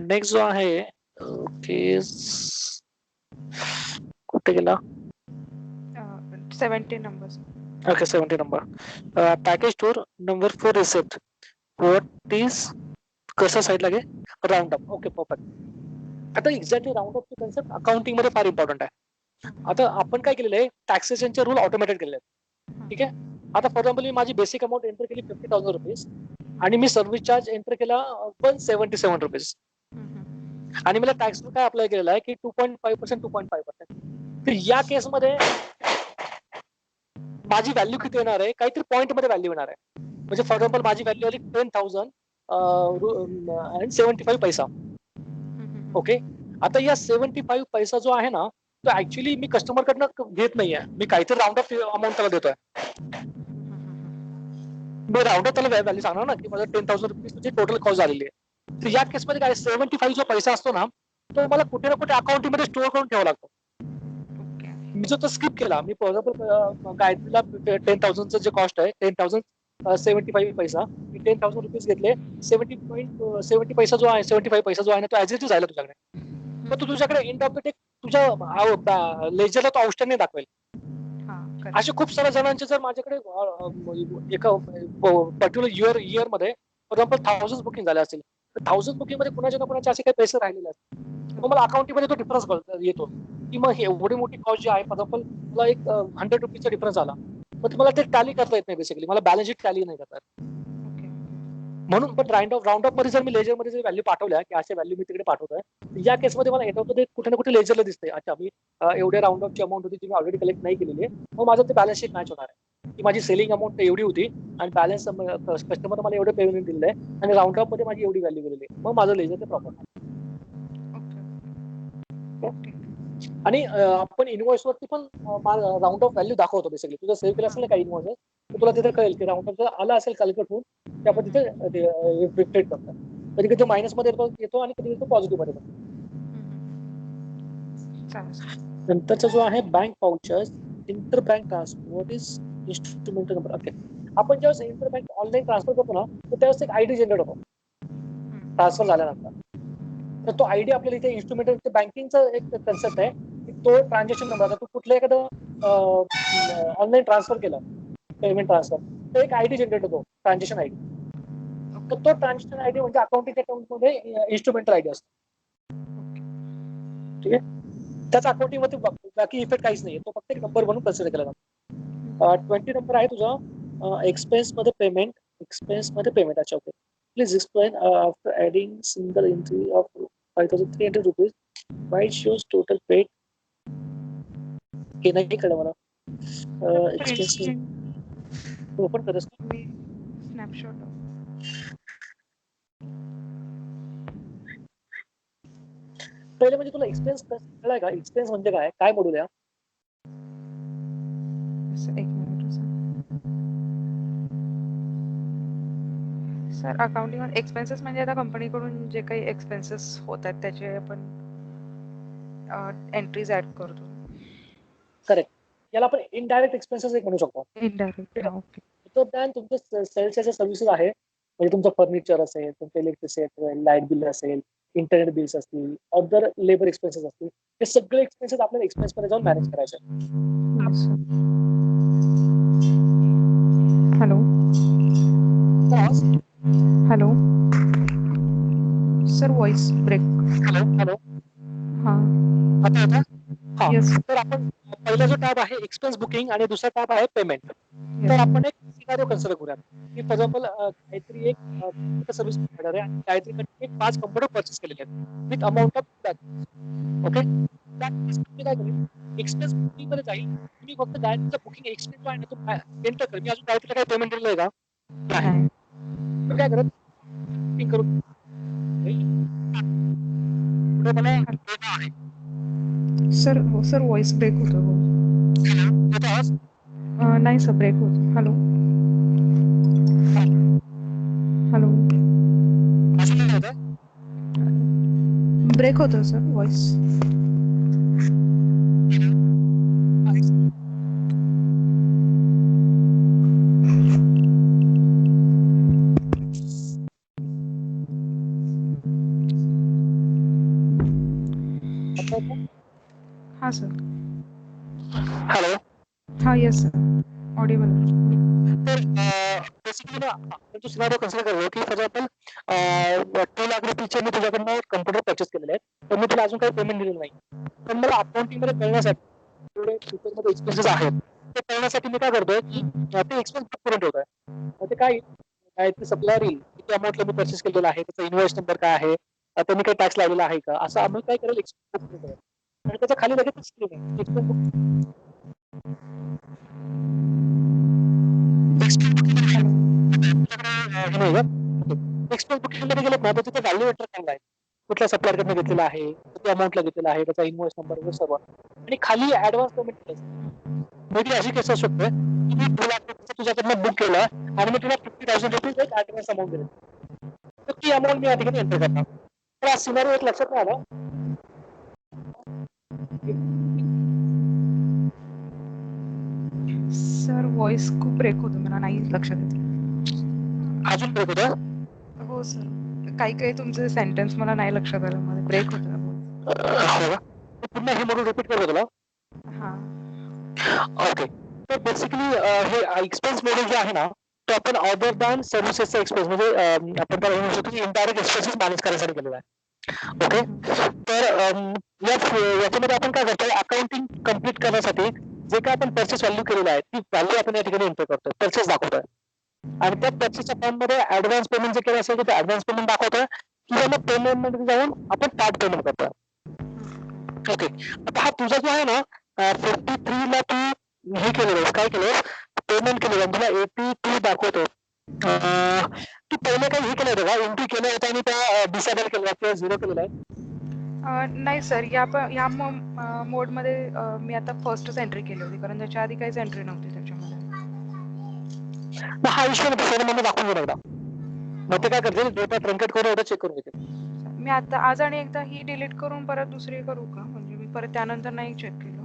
नेक्स्ट जो आहे कुठे गेला 70 numbers. Okay, 70 number. Package tour number 4 receipt. What is कसा साईड लागे राउंड अप. Okay perfect. आता एक्झॅक्टली राउंड अपची कन्सेप्ट अकाउंटिंग मध्ये फार इम्पॉर्टंट आहे. आता आपण काय केलेलं आहे टॅक्सेशनचे रूल ऑटोमॅटेड केलेले आहेत. ठीक आहे. आता फॉर एक्झाम्पल मी माझी बेसिक अमाऊंट एंटर केली 50,000 रुपीज आणि मी सर्व्हिस चार्ज एंटर केला 177 रुपीज आणि मला टॅक्स काय अप्लाय केलेला आहे की 2.5% 2.5%. तर या केसमध्ये माझी व्हॅल्यू किती येणार आहे, काहीतरी पॉईंट मध्ये व्हॅल्यू येणार आहे. म्हणजे फॉर एक्झाम्पल माझी व्हॅल्यू आली 10,075 पैसा. ओके. आता या 75 पैसा जो आहे ना तो ऍक्च्युली मी कस्टमर कडनं घेत नाहीये, मी काहीतरी राऊंड ऑफ अमाऊंट त्याला देतोय. मी राऊंड ऑफ त्याला व्हॅल्यू सांगणार ना की माझं 10,000 रुपीज तुझी टोटल कॉस्ट झालेली आहे. तर या केसमध्ये काय 75 जो पैसा असतो ना तो मला कुठे ना कुठे अकाउंटिंग मध्ये स्टोअर करून ठेवावा लागतो. मी जो तो स्किप केला, मी फॉर एक्झाम्पल गायत्रीला 10,000चं जे कॉस्ट आहे 10,075 पैसा, मी 10,000 रुपीज घेतले. 70 पैसा जो आहे 75 पैसा जो आहे ना तो ऍज इट इज राहिला तुझ्याकडे. मग तू तुझ्याकडे एंड ऑफ द डे तुझ्या लेजरला तो आउटस्टँडिंग दाखवेल. असे खूप साऱ्या जणांचे जर माझ्याकडे एका पर्टिक्युलर इयर मध्ये फॉर एक्झाम्पल 1000 बुकिंग झाले असतील तर 1000 बुकिंग मध्ये कुणाच्या ना कुणाचे असे काही पैसे राहिलेले असतील. मग मला अकाउंटिंग मध्ये तो डिफरन्स येतो की मग एवढी मोठी कॉस्ट जी आहे फॉर एक्झाम्पल मला एक 100 रुपीजचा डिफरन्स आला, मग मला ते टॅली करता येत नाही. बेसिकली मला बॅलन्स शीट टॅली नाही करता येत. म्हणून पण राऊंड ऑफ मध्ये जर मी लेजर मध्ये व्हॅल्यू पाठवल्या की असे व्हॅल्यू मी तिकडे पाठवतोय, या केसमध्ये मला एंड ऑफ द डे कुठे ना कुठे लेजरला दिसते अच्छा मी एवढ्या राऊंड ऑफची अमाऊंट होती ती मी ऑलरेडी कलेक्ट नाही केलेली आहे. मग माझं ते बॅलन्स शीट मॅच होणार आहे की माझी सेलिंग अमाऊंट एवढी होती आणि बॅलन्स कस्टमर मला एवढं पेमेंट दिलेलं आहे आणि राऊंड ऑफ मध्ये माझी एवढी व्हॅल्यू गेलेली आहे. मग माझं लेजर ते प्रॉपर. आणि आपण इनवॉइस वरती पण राऊंड ऑफ व्हॅल्यू दाखवतो. बेसिकली तुझं सेव्ह केलं असेल ना काही इनवॉइस तर तुला तिथे कळेल की राऊंड ऑफ आला असेल कॅल्क्युलेट होऊन ते आपण तिथे रिफ्लेक्ट करतो. कधी कधी मायनस मध्ये येतो आणि कधी कधी पॉझिटिव्ह मध्ये येतो. नंतरचा जो आहे bank vouchers inter bank transfer. What is instrument number. Okay. आपण जेव्हा इंटर बँक ऑनलाईन ट्रान्सफर करतो ना तर त्यावेळेस एक आयडी जनरेट होतो ट्रान्सफर झाल्यानंतर. तर तो आयडी आपल्याला इथे इन्स्ट्रुमेंट बँकिंगचा एक कन्सेप्ट आहे की तो ट्रान्झॅक्शन नंबर. आता तू कुठलं एखादं ऑनलाईन ट्रान्सफर केलं पेमेंट ट्रान्सफर तर एक आयडी जनरेट होतो ट्रान्झॅक्शन आयडी. तर तो ट्रान्झॅक्शन आयडी म्हणजे अकाउंटिंग अकाउंट मध्ये इन्स्ट्रुमेंटल आयडी असतो. ठीक आहे. त्याचा अकाउंटिंग मध्ये बाकी इफेक्ट काहीच नाही, तो फक्त एक नंबर म्हणून कन्सिडर केला जातो. 20 नंबर आहे तुझा एक्सपेन्स मध्ये पेमेंट. एक्सपेन्स मध्ये पेमेंट. अच्छा okay. Please explain after adding single entry of 5,300 rupees why it shows total paid. हे नाही कळलं मला. एक्सपेन्स ओपन करस का मी स्नॅपशॉट पहिले म्हणजे तुला एक्सपेन्स कळाय का. एक्सपेन्स म्हणजे काय, काय मॉड्यूल आहे. एक मिनिट सर अकाउंटिंग एक्सपेन्सेस म्हणजे आता कंपनीकडून जे काही एक्सपेन्सेस होतात त्याचे आपण एंट्रीज ऍड करतो. करेक्ट. याला आपण इनडायरेक्ट एक्सपेन्सेस एक म्हणू शकतो. इनडायरेक्ट. ओके. तो प्लॅन तुमचे सेल्सचे सर्व्हिसेस आहे, म्हणजे तुमचं फर्निचर असेल, तुमचं इलेक्ट्रिसिटी असेल, लाईट बिल असेल, इंटरनेट बिल्स असतील, अदर लेबर एक्सपेन्सेस असतील, हे सगळे एक्सपेन्सेस आपल्याला एक्सपेन्स मध्ये जाऊन मॅनेज करायचे. Hello hello sir voice break. Hello hello हा आता येतं? हा. येस. तर आपण पहिला जो टॅब आहे एक्सपेन्स बुकिंग आणि दुसरा टॅब आहे पेमेंट. तर आपण एक सिनारिओ कन्सिडर करूया की फॉर एक्झाम्पल काहीतरी एक सर्व्हिस प्रोव्हायडर आहे आणि काहीतरी एक 5 कम्प्युटर परचेस केलेले आहेत विथ अमाऊंट ऑफ ओके. तुम्ही काय करेल, एक्सपेन्स बुकिंग मध्ये जाईल. तुम्ही फक्त गायत्रीचा बुकिंग एक्सपेन्स जो आहे ना तो एंटर कर. मी अजून गायत्रीला काही पेमेंट दिलेलं आहे का? नाही. तर काय करत बुकिंग करून पुढे मला डेटा आहे. सर सर व्हॉइस ब्रेक होतो. येतो आवाज? नाही सर ब्रेक होतो. हॅलो हॅलो अजून नाही येत? ब्रेक होतो सर व्हॉइस. हा सर. हॅलो. हा येस सर ऑडिबल. तर बेसिकली ना आपण जो सिनारिओ कन्सिडर करूया की फॉर एक्झाम्पल 2 लाख रुपयाचे मी तुझ्याकडनं कम्प्युटर परचेस केलेले आहेत, तर मी तुला अजून काही पेमेंट दिलेलं नाही. पण मला अकाउंटिंग मध्ये कळण्यासाठी थोडे फ्युचरमध्ये एक्सपेन्सेस आहेत ते कळण्यासाठी मी काय करतोय की ते एक्सपेन्स बुक करून ठेवतोय. ते काय ते सप्लायर येईल किती अमाऊंटला मी परचेस केलेलं आहे, त्याचा इन्व्हॉइस नंबर काय आहे, त्यांनी काही टॅक्स लावलेला आहे का, असं आम्ही काय करेल एक्सपेन्स बुक करून आणि त्याच्या खाली लगेच स्क्रीन आहे एक्सपेन्स बुक. एक्सपेन्स बुकिंग मध्ये गेलं ना तर तिथे व्हॅल्युएटर चांगला आहे, कुठल्या सप्लायर कडनं घेतलेला आहे, किती अमाऊंटला घेतलेला आहे, त्याचा इन्व्हॉइस नंबर वगैरे सर्व. आणि खाली ऍडव्हान्स पेमेंट मेबी अशी केस असू शकते की मी 2 लाख रुपयाचं तुझ्याकडनं बुक केलं आणि मी तुला ₹50,000 एक ऍडव्हान्स अमाऊंट दिली, तर ती अमाऊंट मी या ठिकाणी एंटर करणार. तर हा सिनारिओ एक लक्षात नाही आला. सर व्हॉइस खूप ब्रेक होतो, मला नाही लक्षात येत. अजून ब्रेक होतं? हो सर काही काही तुमचे सेंटेन्स मला नाही लक्षात आलं, मध्ये ब्रेक होतं. पुन्हा हे मॉड्यूल रिपीट करतो तुला. हा ओके. तर बेसिकली हे एक्सपेन्स मॉडेल जे आहे ना तो आपण अदर दॅन सर्व्हिसेसचा एक्सपेन्स म्हणजे आपण त्याला म्हणू शकतो की इनडायरेक्ट एक्सपेन्सेस मॅनेज करण्यासाठी केलेला आहे. ओके. तर याच्यामध्ये आपण काय करतोय, अकाउंटिंग कम्प्लीट करण्यासाठी जे काय आपण परचेस व्हॅल्यू केलेलं आहे ती व्हॅल्यू आपण या ठिकाणी एंटर करतोय, परचेस दाखवतोय. आणि त्या परचेस अकाउंट मध्ये ऍडव्हान्स पेमेंट जे केलं असेल ते ऍडव्हान्स पेमेंट दाखवतोय किंवा मग पेमेंट मध्ये जाऊन आपण पार्ट पेमेंट करतोय. ओके. आता हा तुझा जो आहे ना 53 ला तू हे केलेलं काय केलं, पेमेंट केलेलं तुला 82 दाखवतो. तू पहिले काही हे केलं होतं का, एंट्री केलं होतं आणि त्या डिसेबल केलं किंवा 0 केलेलं आहे? नाही सर या मोडमध्ये मी आता फर्स्टच एंट्री केली होती, कारण त्याच्या आधी काहीच एंट्री नव्हती त्याच्यामध्ये. हा इश्यू नाही, फोन मध्ये दाखवून घेऊ एकदा. मग ते काय करतील, डेटा ट्रंकेट करून एकदा चेक करून घेतील. मी आता आज आणि एकदा ही डिलीट करून परत दुसरी करू का, म्हणजे मी परत त्यानंतर नाही चेक केलं.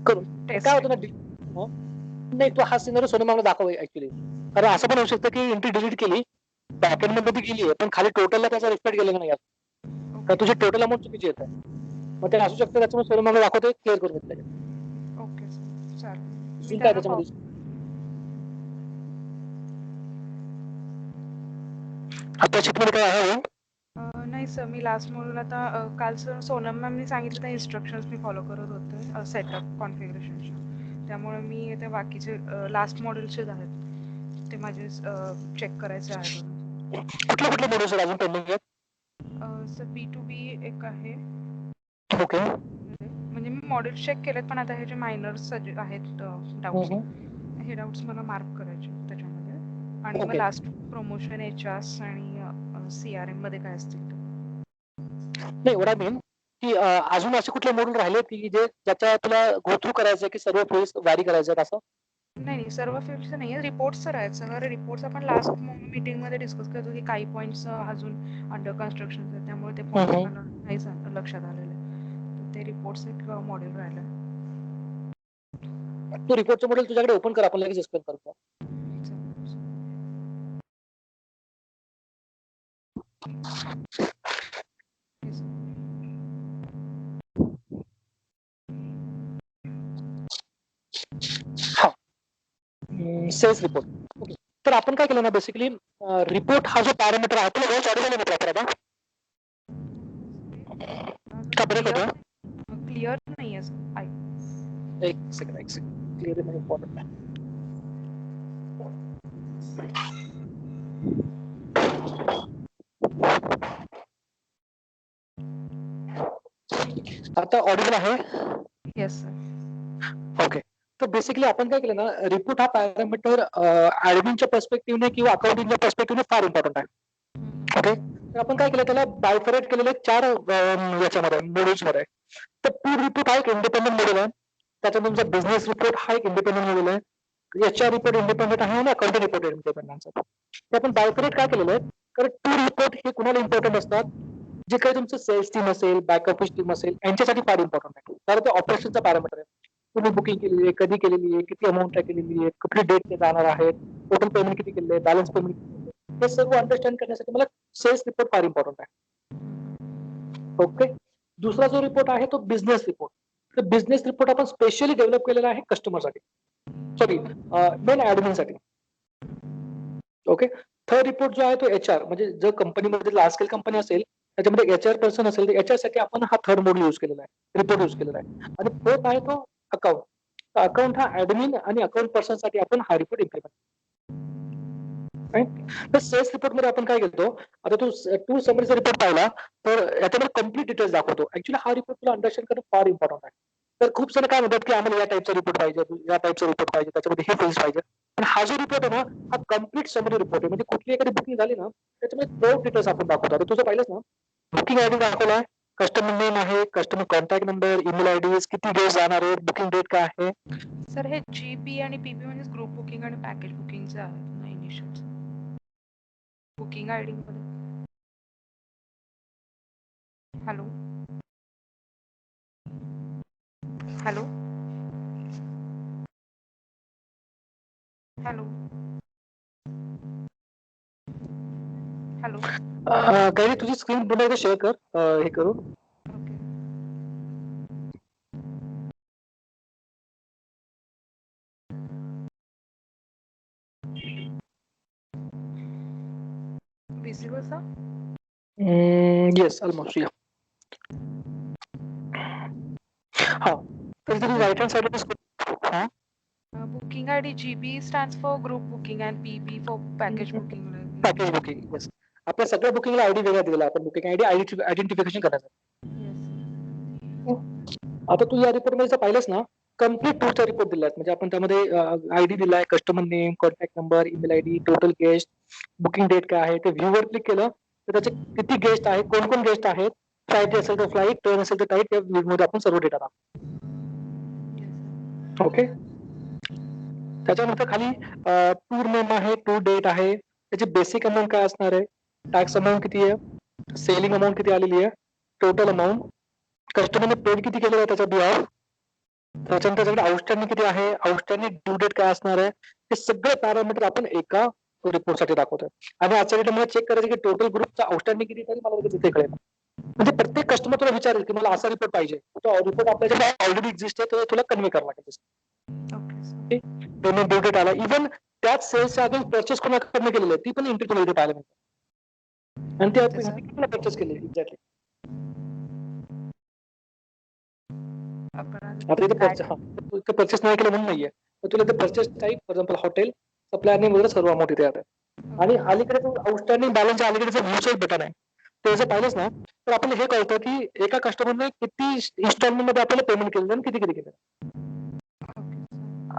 करू काय होतं ना, नाही तू हा सिनारिओ सोनम दाखव ऍक्च्युली. कारण असं पण होऊ शकतं की एंट्री डिलीट केली, बॅकएंड मध्ये ती गेली आहे पण खाली टोटलला त्याचा रिस्पेक्ट गेलेला नाही, तर तुझी टोटल अमाऊंट चुकीची येत आहे. मग ते असू शकतं, त्याच्यामुळे सोनम दाखवतो क्लिअर करून घेतलं. ओके सर चालेल. अजून काय त्याच्यामध्ये आता शिकमध्ये काय आहे? नाही सर मी लास्ट मॉड्यूल आता काल सर सोनम मॅमनी सांगितलं त्या इन्स्ट्रक्शन्स मी फॉलो करत होते सेटअप कॉन्फिगरेशनच्या, त्यामुळे मी ते बाकीचे लास्ट मॉड्यूलचेच आहेत ते माझे चेक करायचे आहेत. कुठले कुठले मॉड्यूल्स अजून पेंडिंग आहेत? सर B2B एक आहे. ओके. म्हणजे मी मॉड्यूल्स चेक केलेत, पण आता हे जे मायनर्स आहेत डाऊट्स, हे डाऊट्स मला मार्क करायचे त्याच्यामध्ये. आणि मग लास्ट प्रमोशन HRs आणि CRM मध्ये काय असतील नाही एवढा मेन की अजून असे कुठले मॉड्यूल राहिले की जे ज्याच्या तुला गो थ्रू करायचं की सर्व फील्ड्स व्हॅरी करायचे असं? नाही सर्व फील्डचं नाही रिपोर्ट्स तर आहेत. सगळे रिपोर्ट्स आपण लास्ट मीटिंग मध्ये डिस्कस करतो की काही पॉइंट्स अजून अंडर कन्स्ट्रक्शन आहेत, त्यामुळे ते पॉइंट्स मला नाही लक्षात आलेले. तर ते रिपोर्ट्स एक मॉड्यूल राहिलं. तो रिपोर्टचं मॉडेल तुझ्याकडे ओपन कर, आपण लगेच एक्सप्लेन करतो. हा सेल्स रिपोर्ट. ओके, तर आपण काय केलं ना, बेसिकली रिपोर्ट हा जो पॅरामीटर आहे तो रोज ऑडिओ नाही प्रॉपर आता का ब्रेक होता. क्लिअर नाही एक सेकंड क्लिअर नाही इम्पॉर्टंट आहे. आता ऑडिबल आहे. Yes sir. ओके, तर बेसिकली आपण काय केलं ना, रिपोर्ट हा पॅरामीटर ऍडमिनच्या पर्स्पेक्टिव्हने किंवा अकाउंटिंगच्या पर्स्पेक्टिव्हने फार इम्पॉर्टंट आहे. ओके, तर आपण काय केलं, त्याला बायफरेट केलेले 4 याच्यामध्ये मॉड्यूल्स मध्ये. तर टूर रिपोर्ट हा एक इंडिपेंडंट मॉड्यूल आहे. त्याच्यात तुमचा बिझनेस रिपोर्ट हा एक इंडिपेंडंट मॉड्यूल आहे. HR रिपोर्ट इंडिपेंडंट आहे आणि अकाउंटिंग रिपोर्ट इंडिपेंडंट आहे. ते आपण बायफरेट काय केलेलं आहे, कारण टूर रिपोर्ट हे कुणाला इम्पॉर्टंट असतात, जे काही तुमचं सेल्स टीम असेल, बॅक ऑफिस टीम असेल, यांच्यासाठी फार इम्पॉर्टंट आहे. कारण ते ऑपरेशनचा पॅरामीटर आहे. तुम्ही बुकिंग केलेली आहे, कधी केलेली आहे, किती अमाऊंट केलेली आहे, कुठली डेट ते जाणार आहेत, टोटल पेमेंट किती केलेलं आहे, बॅलन्स पेमेंट किती केलेलं आहे, हे सर्व अंडरस्टँड करण्यासाठी मला सेल्स रिपोर्ट फार इम्पॉर्टंट आहे. ओके, दुसरा जो रिपोर्ट आहे तो बिझनेस रिपोर्ट. तर बिझनेस रिपोर्ट आपण स्पेशली डेव्हलप केलेला आहे कस्टमरसाठी, सॉरी मेन ऍडमिनसाठी. ओके, थर्ड रिपोर्ट जो आहे तो HR, म्हणजे जर कंपनीमध्ये लार्ज स्केल कंपनी असेल त्याच्यामध्ये HR पर्सन असेल तर HR साठी आपण हा थर्ड मॉड्यूल यूज केलेला आहे, रिपोर्ट यूज केलेला आहे. आणि फोर्थ आहे तो अकाउंट. अकाउंट हा ऍडमिन आणि अकाउंट पर्सन साठी आपण हा रिपोर्ट इम्प्लिमेंट. तर सेल्स रिपोर्ट मध्ये आपण काय करतो, आता तू समरीचा रिपोर्ट पाहिला तर याच्यामध्ये कम्प्लीट डिटेल्स दाखवतो. ऍक्च्युली हा रिपोर्ट तुला अंडरस्टँड करणं फार इम्पॉर्टंट आहे. तर खूप जण काय म्हणतात की आम्हाला या टाईपचा रिपोर्ट पाहिजे, या टाईपचा रिपोर्ट पाहिजे, त्याच्यामध्ये हे फील्ड पाहिजे. पण हा जो रिपोर्ट आहे ना, हा कम्प्लीट समरी रिपोर्ट आहे. म्हणजे कुठली एखादी बुकिंग झाली ना त्याच्यामध्ये 4 डिटेल्स आपण दाखवतो. आता तुझं पाहिलंच ना, बुकिंग आयडी दाखवला आहे, कस्टमर नेम आहे, customer contact number, email ID, किती डेज जाणार आहे, बुकिंग डेट काय आहे. सर हे GP आणि PP म्हणजे ग्रुप बुकिंग आणि पॅकेज बुकिंगचे आहेत ना, इनिशियल बुकिंग आयडी मध्ये. हॅलो हॅलो हॅलो हॅलो काही तुझी स्क्रीन पुन्हा शेअर कर, हे करू. Okay. Visible sir? Yes, almost या. हा, तर तुम्ही राईट हँड साइड हा booking ID GB stands for group booking and PP for package booking. Package booking. Yes, आपल्या सगळ्या बुकिंगला आयडी वेगळा दिलेला आपण बुकिंग आयडी आयडेंटिफिकेशन करायचं. आता तू या रिपोर्ट मध्ये पाहिलंस ना, कम्प्लीट टूरचा रिपोर्ट दिलाय. म्हणजे आपण त्यामध्ये आयडी दिलाय, customer name, contact number, email ID, total guest, booking date काय आहे. ते व्ह्यूवर क्लिक केलं तर त्याचे किती गेस्ट आहेत, कोण कोण गेस्ट आहेत, फ्लाईट असेल तर फ्लाईट, ट्रेन असेल तर टाईट, या व्ह्यूमध्ये आपण सर्व डेटा टाकतो. ओके, त्याच्यानंतर खाली टूर नेम आहे, टूर डेट आहे, त्याची बेसिक अमाऊंट काय असणार आहे, टॅक्स अमाऊंट किती आहे, सेलिंग अमाऊंट किती आलेली आहे, टोटल अमाऊंट, कस्टमरने पेड किती केलेलं आहे त्याचा बिहार, त्याच्यानंतर त्याच्याकडे आउटस्टँडिंग किती आहे, आउटस्टँडिंग ड्यू डेट काय असणार आहे, हे सगळे पॅरामीटर आपण एका रिपोर्ट साठी दाखवतोय. आणि आजच्या डेट मला चेक करायचं की टोटल ग्रुपचा आउटस्टँडिंग किती तरी मला तिथे कळेल. म्हणजे प्रत्येक कस्टमर तुला विचारेल की मला असा रिपोर्ट पाहिजे, तो रिपोर्ट आपल्याकडे ऑलरेडी एक्झिस्ट आहे, तो तुला कन्वे करावा लागेल. पेमेंट ड्यू डेट आला, इव्हन त्याच सेल्सच्या अजून परचेस कोणाकडनं केलेलं आहे ती पण एंट्री तुम्हाला पाहायला मिळते. आणि ते परचेस केले एक्झॅक्टली. आता इथे परचेस नाही केलं म्हणून नाहीये, तर तुला ते purchase type, for example hotel, supplier name वगैरे सर्व अमाऊंट इथे आहे. आणि अलीकडे आउटस्टँडिंग बॅलन्सच्या अलीकडे व्ह्यूचं बटन आहे, ते जर पाहिलंच ना तर आपल्याला हे कळतं की एका कस्टमरने किती इन्स्टॉलमेंट मध्ये आपल्याला पेमेंट केलं आणि किती किती केलं.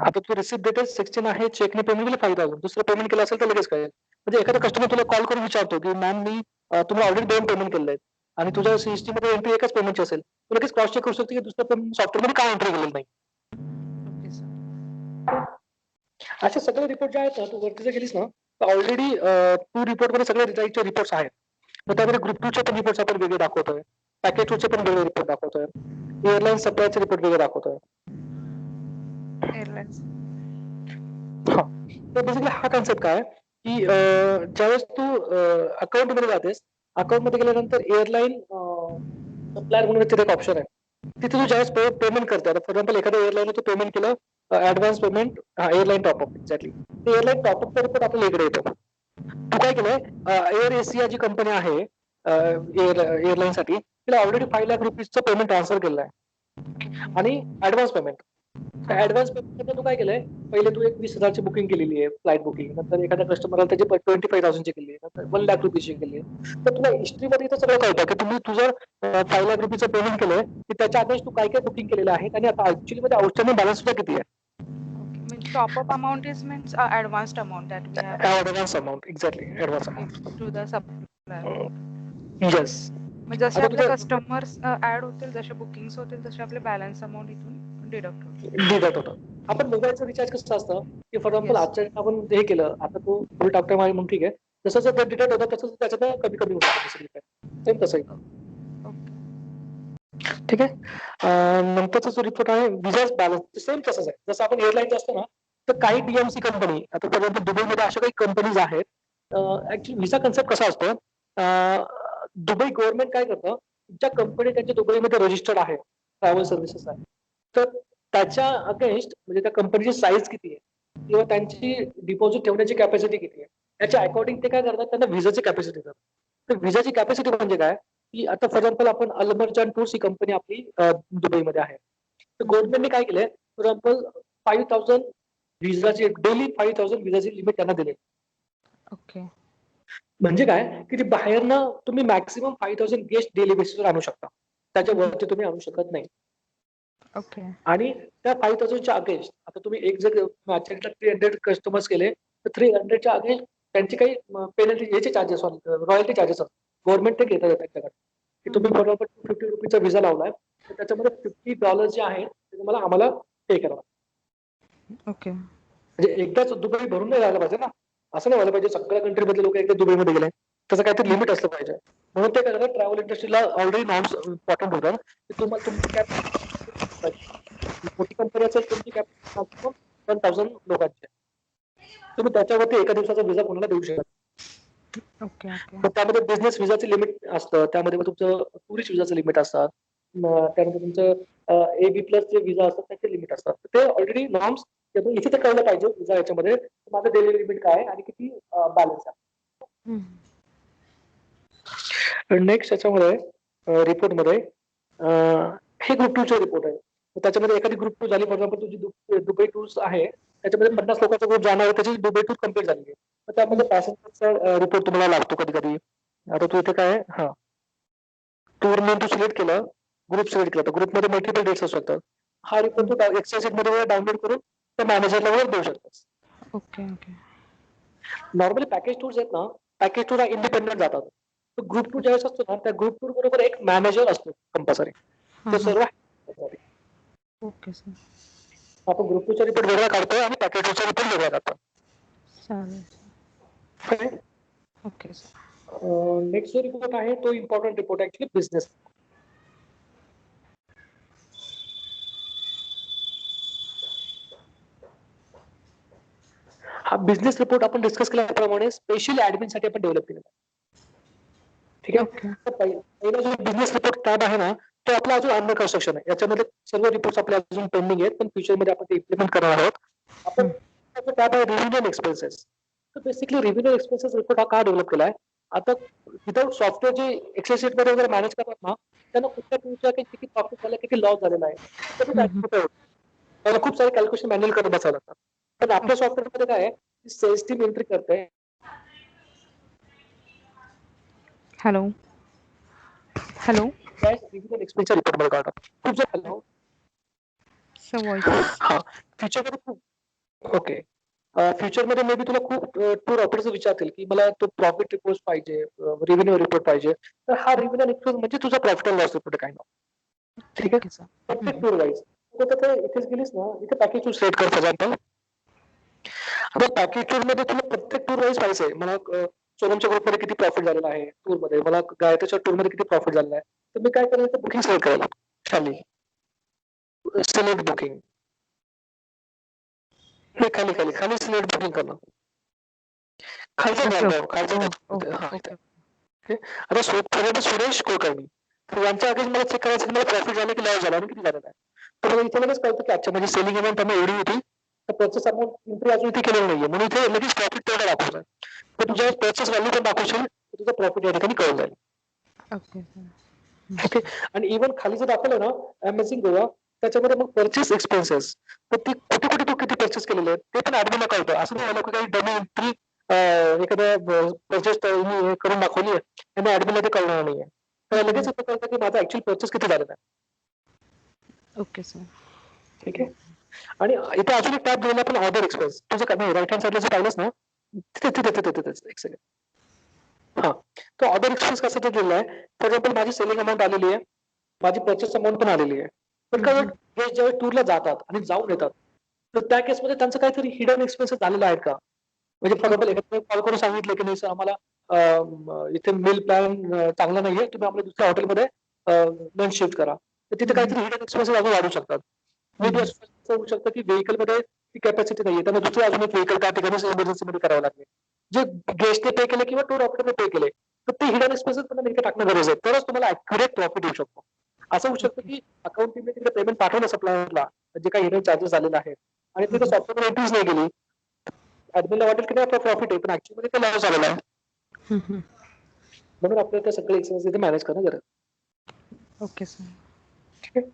आता तू रिसिप्ट डेट 16 आहे, चेकने पेमेंट केलं 5000, दुसरं पेमेंट केलं असेल तर लगेच कळेल. म्हणजे एखादा कस्टमर तुला कॉल करून विचारतो की मॅम मी तुम्हाला ऑलरेडी 2 पेमेंट केलेले आहेत आणि तुझ्या सिस्टम मध्ये एंट्री एकच पेमेंटची असेल, तू लगेच क्रॉस चेक करू शकतो की दुसऱ्या पेमेंट सॉफ्टवेअर मध्ये काय एंट्री केलेलं नाही. असे सगळे रिपोर्ट जे आहेत ना, तू वरती जर गेलीस ना, तर ऑलरेडी टू रिपोर्ट मध्ये सगळे रिझल्टचे रिपोर्ट्स आहेत. मग त्यामध्ये ग्रुप 2 चे पण रिपोर्ट्स आपण वेगळे दाखवतोय, पॅकेज 2 चे पण वेगळे रिपोर्ट दाखवतोय, एअरलाईन सप्लायचे रिपोर्ट वेगळे दाखवतोय. एअरलाईन्स. हा, तर बेसिकली हा कन्सेप्ट काय की ज्यावेळेस तू अकाउंट मध्ये जातेस, अकाउंट मध्ये गेल्यानंतर एअरलाईन सप्लायर म्हणून तिथे एक ऑप्शन आहे. तिथे तू ज्यावेळेस पेमेंट करतो, फॉर एक्झाम्पल एखाद्या एअरलाईन तू पेमेंट केलं, advance payment, airline top up, exactly ते एअरलाईन टॉपअपचा रिपोर्ट आपल्याला इकडे येतो. तू काय केलंय, एअर एशिया जी कंपनी आहे एअरलाईन साठी, तिला ऑलरेडी 5 लाख रुपीजचं पेमेंट ट्रान्सफर केलं आहे आणि ऍडव्हान्स पेमेंट. ऍडव्हान्स पेमेंट तू काय केलंय, पहिले तू एक 20,000ची बुकिंग केलेली आहे, फ्लाईट बुकिंग, नंतर एखाद्या कस्टमरला त्याची 25,000ची केली आहे, नंतर 1 लाख रुपीजची केली आहे. तर तुला हिस्ट्रीमध्ये इथं सगळं कळतं की तुम्ही तुझं 5 लाख रुपीचं पेमेंट केलंय, की त्याच्या आधीच तू काय काय बुकिंग केलेलं आहे आणि आता ऍक्च्युअली मध्ये आउटस्टँडिंग बॅलन्स सुद्धा किती आहे. Means top up amount is means advanced amount that we have advance amount, exactly advance amount. to the supplier. Yes. म्हणजे जसे आता आपले तुझं कस्टमर्स ऍड होतील, जसे बुकिंग्स होतील, तसे आपले बॅलन्स अमाउंट इथून डिडक्ट होईल. डिडक्ट होतं. आपण मोबाईलचं रिचार्ज कसं असतं की फॉर एक्झाम्पल Yes. आजच्या आपण हे केलं, आता तू बिल टाकतोय म्हणून ठीक आहे, जसं जसं डिडक्ट होतं तसं त्याच्यात कमी कमी होतं, सेम तसंही. Okay. ठीक आहे. नंतरचा जो रिपोर्ट आहे विजा बॅलन्स, सेम तसंच आहे. जसं आपण एअरलाईनचं असतं ना, तर काही डीएमसी कंपनी, आता फॉर एक्झाम्पल दुबईमध्ये अशा काही कंपनीज आहेत. ऍक्च्युली व्हिसा कन्सेप्ट कसा असतो, दुबई गव्हर्नमेंट काय करतं, ज्या कंपनी त्यांच्या दुबईमध्ये रजिस्टर्ड आहे ट्रॅव्हल सर्व्हिसेस आहे, तर त्याच्या अगेन्स्ट म्हणजे त्या कंपनीची साईज किती आहे किंवा त्यांची डिपॉझिट ठेवण्याची कॅपॅसिटी किती आहे, त्याच्या अकॉर्डिंग ते काय करतात, त्यांना व्हिसाची कॅपॅसिटी देतात. तर व्हिसाची कॅपॅसिटी म्हणजे काय की आता फॉर एक्झाम्पल आपण अल्मरजान टूर्स ही कंपनी आपली दुबईमध्ये आहे. तर गव्हर्नमेंटने काय केलंय, फॉर एक्झाम्पल 5,000 व्हिसाची, डेली 5,000 व्हिसाची लिमिट त्यांना दिली. Okay. म्हणजे काय की ती बाहेरनं तुम्ही मॅक्सिमम 5,000 गेस्ट डेली बेसिसवर आणू शकता, त्याच्यावरती तुम्ही आणू शकत नाही. Okay. आणि त्या 5,000च्या अगेन्स्ट आता तुम्ही एक जर मॅचेसला 300 कस्टमर्स केले, तर 300च्या अगेन्स्ट त्यांची काही पेनल्टी, याचे चार्जेस, रॉयल्टी चार्जेस असतात, गव्हर्नमेंट ते घेतात त्यांच्याकडे. की तुम्ही बरोबर $250 व्हिसा लावलाय, तर त्याच्यामध्ये $50 जे आहेत ते तुम्हाला आम्हाला पे करावं. Okay. म्हणजे एकदाच दुबई भरून नाही राहिलं पाहिजे ना, असं नाही व्हायला पाहिजे सगळ्या कंट्री मधले लोक एकदा दुबईमध्ये गेले. त्याचं काहीतरी लिमिट असलं पाहिजे. म्हणून ते काय करतात, ट्रॅव्हल इंडस्ट्रीला ऑलरेडी नॉर्म्स इम्पॉर्टंट होतात की तुम्हाला तुमची कॅप, मोठी कंपनी असेल तुमची कॅप मॅक्सिमम 10,000 लोकांची आहे. तुम्ही त्याच्यावरती एका दिवसाचा व्हिसा कोणाला देऊ शकता. Okay. Okay. मग त्यामध्ये बिझनेस व्हिसाचं लिमिट असतं, त्यामध्ये मग तुमचं टुरिस्ट व्हिसाचं लिमिट असतात, त्यानंतर तुमचं AB प्लस जे व्हिसा असतात त्याचे लिमिट असतात. ते ऑलरेडी नॉर्म्स इथे तर कळलं पाहिजे व्हिसा याच्यामध्ये माझं डेली लिमिट काय आहे आणि किती बॅलन्स आहे. नेक्स्ट याच्यामध्ये रिपोर्टमध्ये हे ग्रुप 2 चे रिपोर्ट आहे. त्याच्यामध्ये एखादी ग्रुप 2 झाली, फॉर एक्झाम्पल तुझी दुबई टूर्स आहे, त्याच्यामध्ये 50 लोकांचा ग्रुप जाणार आहे, त्याची दुबई टूर कम्प्लीट झाली आहे. तर त्यामध्ये पॅसेंजरचा रिपोर्ट तुम्हाला लागतो कधी कधी. आता तू इथे काय हा टूर नेम तू सिलेक्ट केलं, ग्रुप सिलेक्ट केला, तर ग्रुपमध्ये मल्टिपल डेट्स असू शकतात. हा रिपोर्ट तू एक्सेल शीट मध्ये डाउनलोड करून त्या मॅनेजरला वर देऊ शकतोस. Okay. Okay. Normally package tours आहेत ना, पॅकेज टूर इंडिपेंडेंट जातात. तर ग्रुप टूर ज्यावेळेस असतो ना, त्या ग्रुप टूर बरोबर एक मॅनेजर असतो कंपल्सरी, ते सर्व. Okay, sir. आपण ग्रुप टूचा रिपोर्ट वेगळा काढतोय आणि पॅकेज टूचा रिपोर्ट वेगळा काढतो. चालेल. Okay sir. नेक्स्ट जो रिपोर्ट आहे तो इम्पॉर्टंट रिपोर्ट आहे ऍक्च्युली, बिझनेस. हा बिझनेस रिपोर्ट आपण डिस्कस केल्याप्रमाणे स्पेशल ऍडमिन साठी आपण डेव्हलप केलेला आहे. ठीक आहे. Okay. तर पहिला जो बिझनेस रिपोर्ट टॅब आहे ना, तो आपला अजून अंडर कन्स्ट्रक्शन आहे. याच्यामध्ये सर्व रिपोर्ट आपले अजून पेंडिंग आहेत, पण फ्युचरमध्ये आपण ते इम्प्लिमेंट करणार आहोत. आपण टॅब आहे रेव्हेन्यू अँड एक्सपेन्सेस. तर बेसिकली रेव्हेन्यू एक्सपेन्सेस रिपोर्ट हा का डेव्हलप केलाय, आता विदाउट सॉफ्टवेअर जे एक्सेल शीट मध्ये वगैरे मॅनेज करतात ना, त्यांना कुठल्या टूलचा किती प्रॉफिट झाला, किती लॉस झालेला आहे, त्याला खूप सारे कॅल्क्युलेशन मॅन्युअल करत बसावं लागतात. पण आपल्या सॉफ्टवेअर मध्ये काय आहे, सेल्स टीम एंट्री करते. हॅलो. एक्सपेन्सेस रिपोर्ट मध्ये काढतात. खूप जर हॅलो व्हॉइस. हा फ्युचरमध्ये खूप ओके. फ्युचरमध्ये मे बी तुला खूप टूर ऑपरेटर विचारतील की मला तो प्रॉफिट रिपोर्ट पाहिजे, रेव्हेन्यू रिपोर्ट पाहिजे. तर हा रेव्हेन्यू रिपोर्ट म्हणजे तुझा प्रॉफिट अँड लॉस रिपोर्ट काय ना. ठीक आहे. प्रत्येक टूर वाईज इथेच गेलीस ना, इथे पॅकेज तू सिलेक्ट कर. फॉर एक्झाम्पल आता पॅकेज टूर मध्ये तुला प्रत्येक टूर वाईज पाहिजे आहे. मला सोनमच्या ग्रुपमध्ये किती प्रॉफिट झालेला आहे टूर मध्ये, मला गायत्रीच्या टूर मध्ये किती प्रॉफिट झालेला आहे, तर मी काय करेल, बुकिंग सिलेक्ट करायला खाली सिलेक्ट बुकिंग, हे खाली खाली खाली सिलेक्ट बुकिंग करणं, खालचा ड्रॉपडाऊन खालचा हा इथे. आता सुरेश कुलकर्णी, तर यांच्या अगेन्स्ट मला चेक करायचं की मला प्रॉफिट झालं की लॉस झाला आणि किती झालेला आहे. तर मला इथे लगेच कळतं की अच्छा माझी सेलिंग अमाऊंट त्यांना एवढी होती, तर परचेस अमाऊंट इम्प्रूव्ह अजून इथे केलेलं नाहीये, म्हणून इथे लगेच प्रॉफिट तेवढा दाखवतं. तर तुझ्या परचेस व्हॅल्यू पण दाखवशील, तुझं प्रॉफिट या ठिकाणी कळून जाईल. ओके. आणि इव्हन खाली जर दाखवलं ना अमेझिंग गोवा, त्याच्यामध्ये मग परचेस एक्सपेन्सेस, तर ती कुठे कुठे तू किती परचेस केलेले आहेत ते पण ऍडमिनला कळतं. असं नाही लोक काही डमी एंट्री एखाद्या परचेस करून दाखवली आहे आणि ऍडमिनला ते कळणार नाहीये, तर लगेच असं कळतं की माझा ऍक्च्युअल परचेस किती झालेला आहे. Okay sir. ठीक आहे. आणि इथे अजून एक टॅब दिलेला पण ऑर्डर एक्सपेन्स, तुझं काय राईट हँड साईडला जे पाहिलंस ना तिथे तिथे तिथे तिथे एक सेकंड. हा, तो ऑर्डर एक्सपेन्स कसा तो दिलेला आहे. फॉर एक्झाम्पल माझी सेलिंग अमाऊंट आलेली आहे, माझी परचेस अमाऊंट पण आलेली आहे, पण काय हे ज्यावेळी टूरला जातात आणि जाऊन येतात, तर त्या केसमध्ये त्यांचं काहीतरी हिडन एक्सपेन्सेस झालेला आहेत का. म्हणजे फॉर एक्झाम्पल एखाद्या कॉल करून सांगितलं की नाही सर आम्हाला इथे मिल प्लॅन चांगला नाहीये, तुम्ही आपल्या दुसऱ्या हॉटेलमध्ये लंच शिफ्ट करा, तर तिथे काहीतरी हिडन एक्सपेन्सेस अजून वाढू शकतात. मेबी असं होऊ शकतं की व्हेकल मध्ये ती कॅपॅसिटी नाहीये, त्यांना दुसरं अजून एक व्हेकल त्या ठिकाणी इमर्जन्सी मध्ये करावं लागेल. जे गेस्टने पे केले किंवा टूर ऑपरेटरने पे केले, तर ते हिडन एक्सपेन्सेस त्यांना नेमके टाकणं गरज आहे, तरच तुम्हाला ऍक्युरेट प्रॉफिट येऊ शकतो. असं होऊ शकतं की अकाउंट टीमने तिकडे पेमेंट पाठवलं सप्लायरला, जे काही हिडन चार्जेस झालेले आहेत, आणि तिथे सॉफ्टवेअर एंट्रीज नाही केली, ऍडमिनला वाटेल की नाही आपला प्रॉफिट आहे, पण ऍक्च्युअली ते लॉस झालेला आहे. म्हणून आपल्याला ते सगळे एक्सपेन्सेस इथे मॅनेज करणं गरज. Okay sir. ठीक आहे.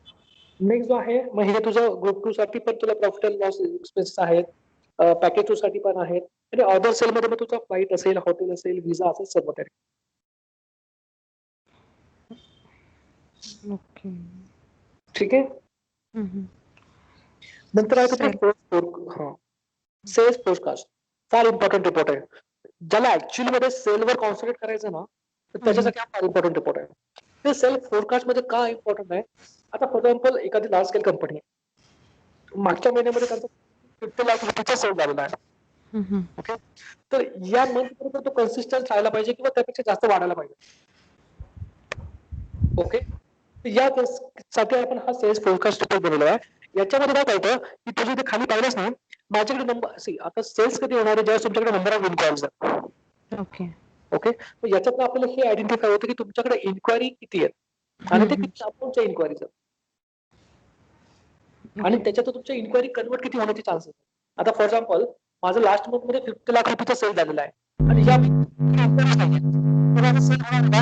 नेक्स्ट जो आहे, मग हे तुझं ग्रुप टू साठी पण तुला प्रॉफिट अँड लॉस एक्सपेन्सेस आहेत, पॅकेज टू साठी पण आहेत, आणि अदर सेल मध्ये मग तुझा फ्लाईट असेल, हॉटेल असेल, व्हिसा असेल, सर्व काही. ओके. ठीक आहे. नंतर आहे सेल्स फोरकास्ट, फार इम्पॉर्टंट रिपोर्ट आहे. ज्याला ऍक्च्युअली मध्ये सेलवर कॉन्सन्ट्रेट करायचं ना, तर त्याच्यासाठी हा फार इम्पॉर्टंट रिपोर्ट आहे. ते सेल्फ फोरकास्ट मध्ये का इम्पॉर्टंट आहे. आता फॉर एक्झाम्पल एखादी लार्ज स्केल कंपनी, मागच्या महिन्यामध्ये त्यांचा 50 लाख रुपयाचा सेल झालेला आहे. ओके. तर या मंथ बरोबर तो कन्सिस्टंट राहायला पाहिजे किंवा त्यापेक्षा जास्त वाढायला पाहिजे. ओके. या साठी आपण हा सेल्स फोरकास्ट रिपोर्ट बनवला आहे. याच्यामध्ये काय कळतं की तुझे इथे खाली पाहिलंच नाही, माझ्याकडे नंबर आता सेल्स कधी होणार आहे, ज्यावेळेस तुमच्याकडे नंबर ऑफ इन्क्वायरीज आहेत. ओके. ओके. याच्यातून आपल्याला हे आयडेंटिफाय होतं की तुमच्याकडे इन्क्वायरी किती आहेत आणि ते किती अमाऊंटच्या इन्क्वायरीज आहेत, आणि त्याच्यातून तुमच्या इन्क्वायरी कन्वर्ट किती होण्याचे चान्सेस. आता फॉर एक्झाम्पल माझं लास्ट मंथ मध्ये 50 लाख रुपयाचा सेल झालेला आहे आणि या सेल होणार का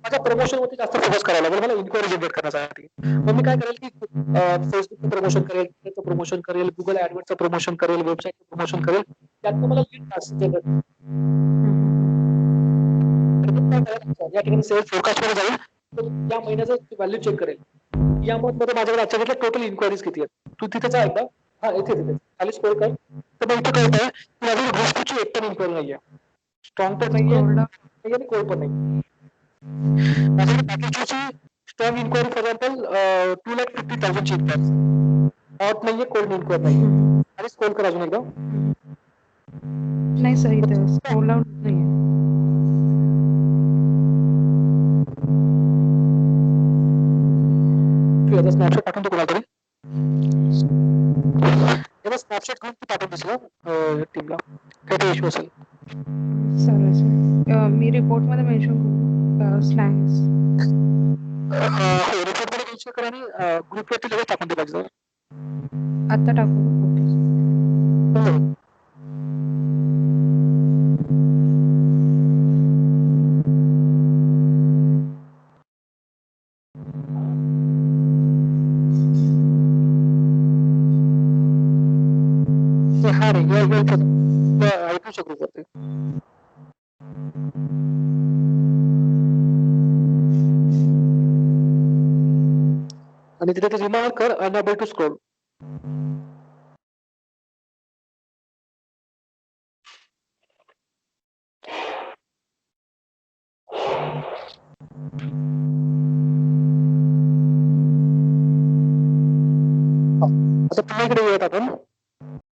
माझ्या प्रमोशन वरती जास्त फोकस करायला लागेल मला इन्क्वायरी जनरेट करण्यासाठी. मग मी काय करेल की फेसबुकचं प्रमोशन करेल, ट्विटरचं प्रमोशन करेल, गुगल ऍडवर्डचं प्रमोशन करेल, वेबसाईटचं प्रमोशन करेल, त्यातनं मला लीड जनरेट. या ठिकाणी सेल्स फोरकास्ट मध्ये जाईल, तर या महिन्याचं व्हॅल्यू चेक करेल. या मंथ मध्ये माझ्याकडे आजच्या टोटल इन्क्वायरीज किती आहेत. तू तिथे जा एकदा, हा इथे तिथे खाली स्क्रोल कर, तर मग इथे कळतंय की अजून गोष्टीची एक पण इन्क्वायरी नाहीये, स्ट्रॉंग पण नाहीये आणि कोल्ड पण नाही. माझ्याकडे पॅकेजची स्ट्रॉंग इन्क्वायरी फॉर एक्झाम्पल 2,50,000 ची हॉट नाहीये, कोल्ड इन्क्वायरी नाहीये. आणि स्क्रोल कर अजून एकदा. नाही सर, इथे स्क्रोल आउट नाही. याचा स्नॅपशॉट पाठवून कोणाला तरी, याचा स्नॅपशॉट घेऊन तू पाठवून दिसलं टीमला, काय ते इश्यू असेल. सर मी रिपोर्ट मध्ये मेन्शन करू स्लॅंग्स. हो, रिपोर्ट मध्ये मेन्शन करा आणि ग्रुपवरती लगेच टाकून दिला सर. आता टाकू. ओके. हा रे, ऐकू शकतो सर ते. आणि तिथे ते रिमाइंड कर अनएबल टू स्क्रोल. आता पुन्हा इकडे येऊयात आपण.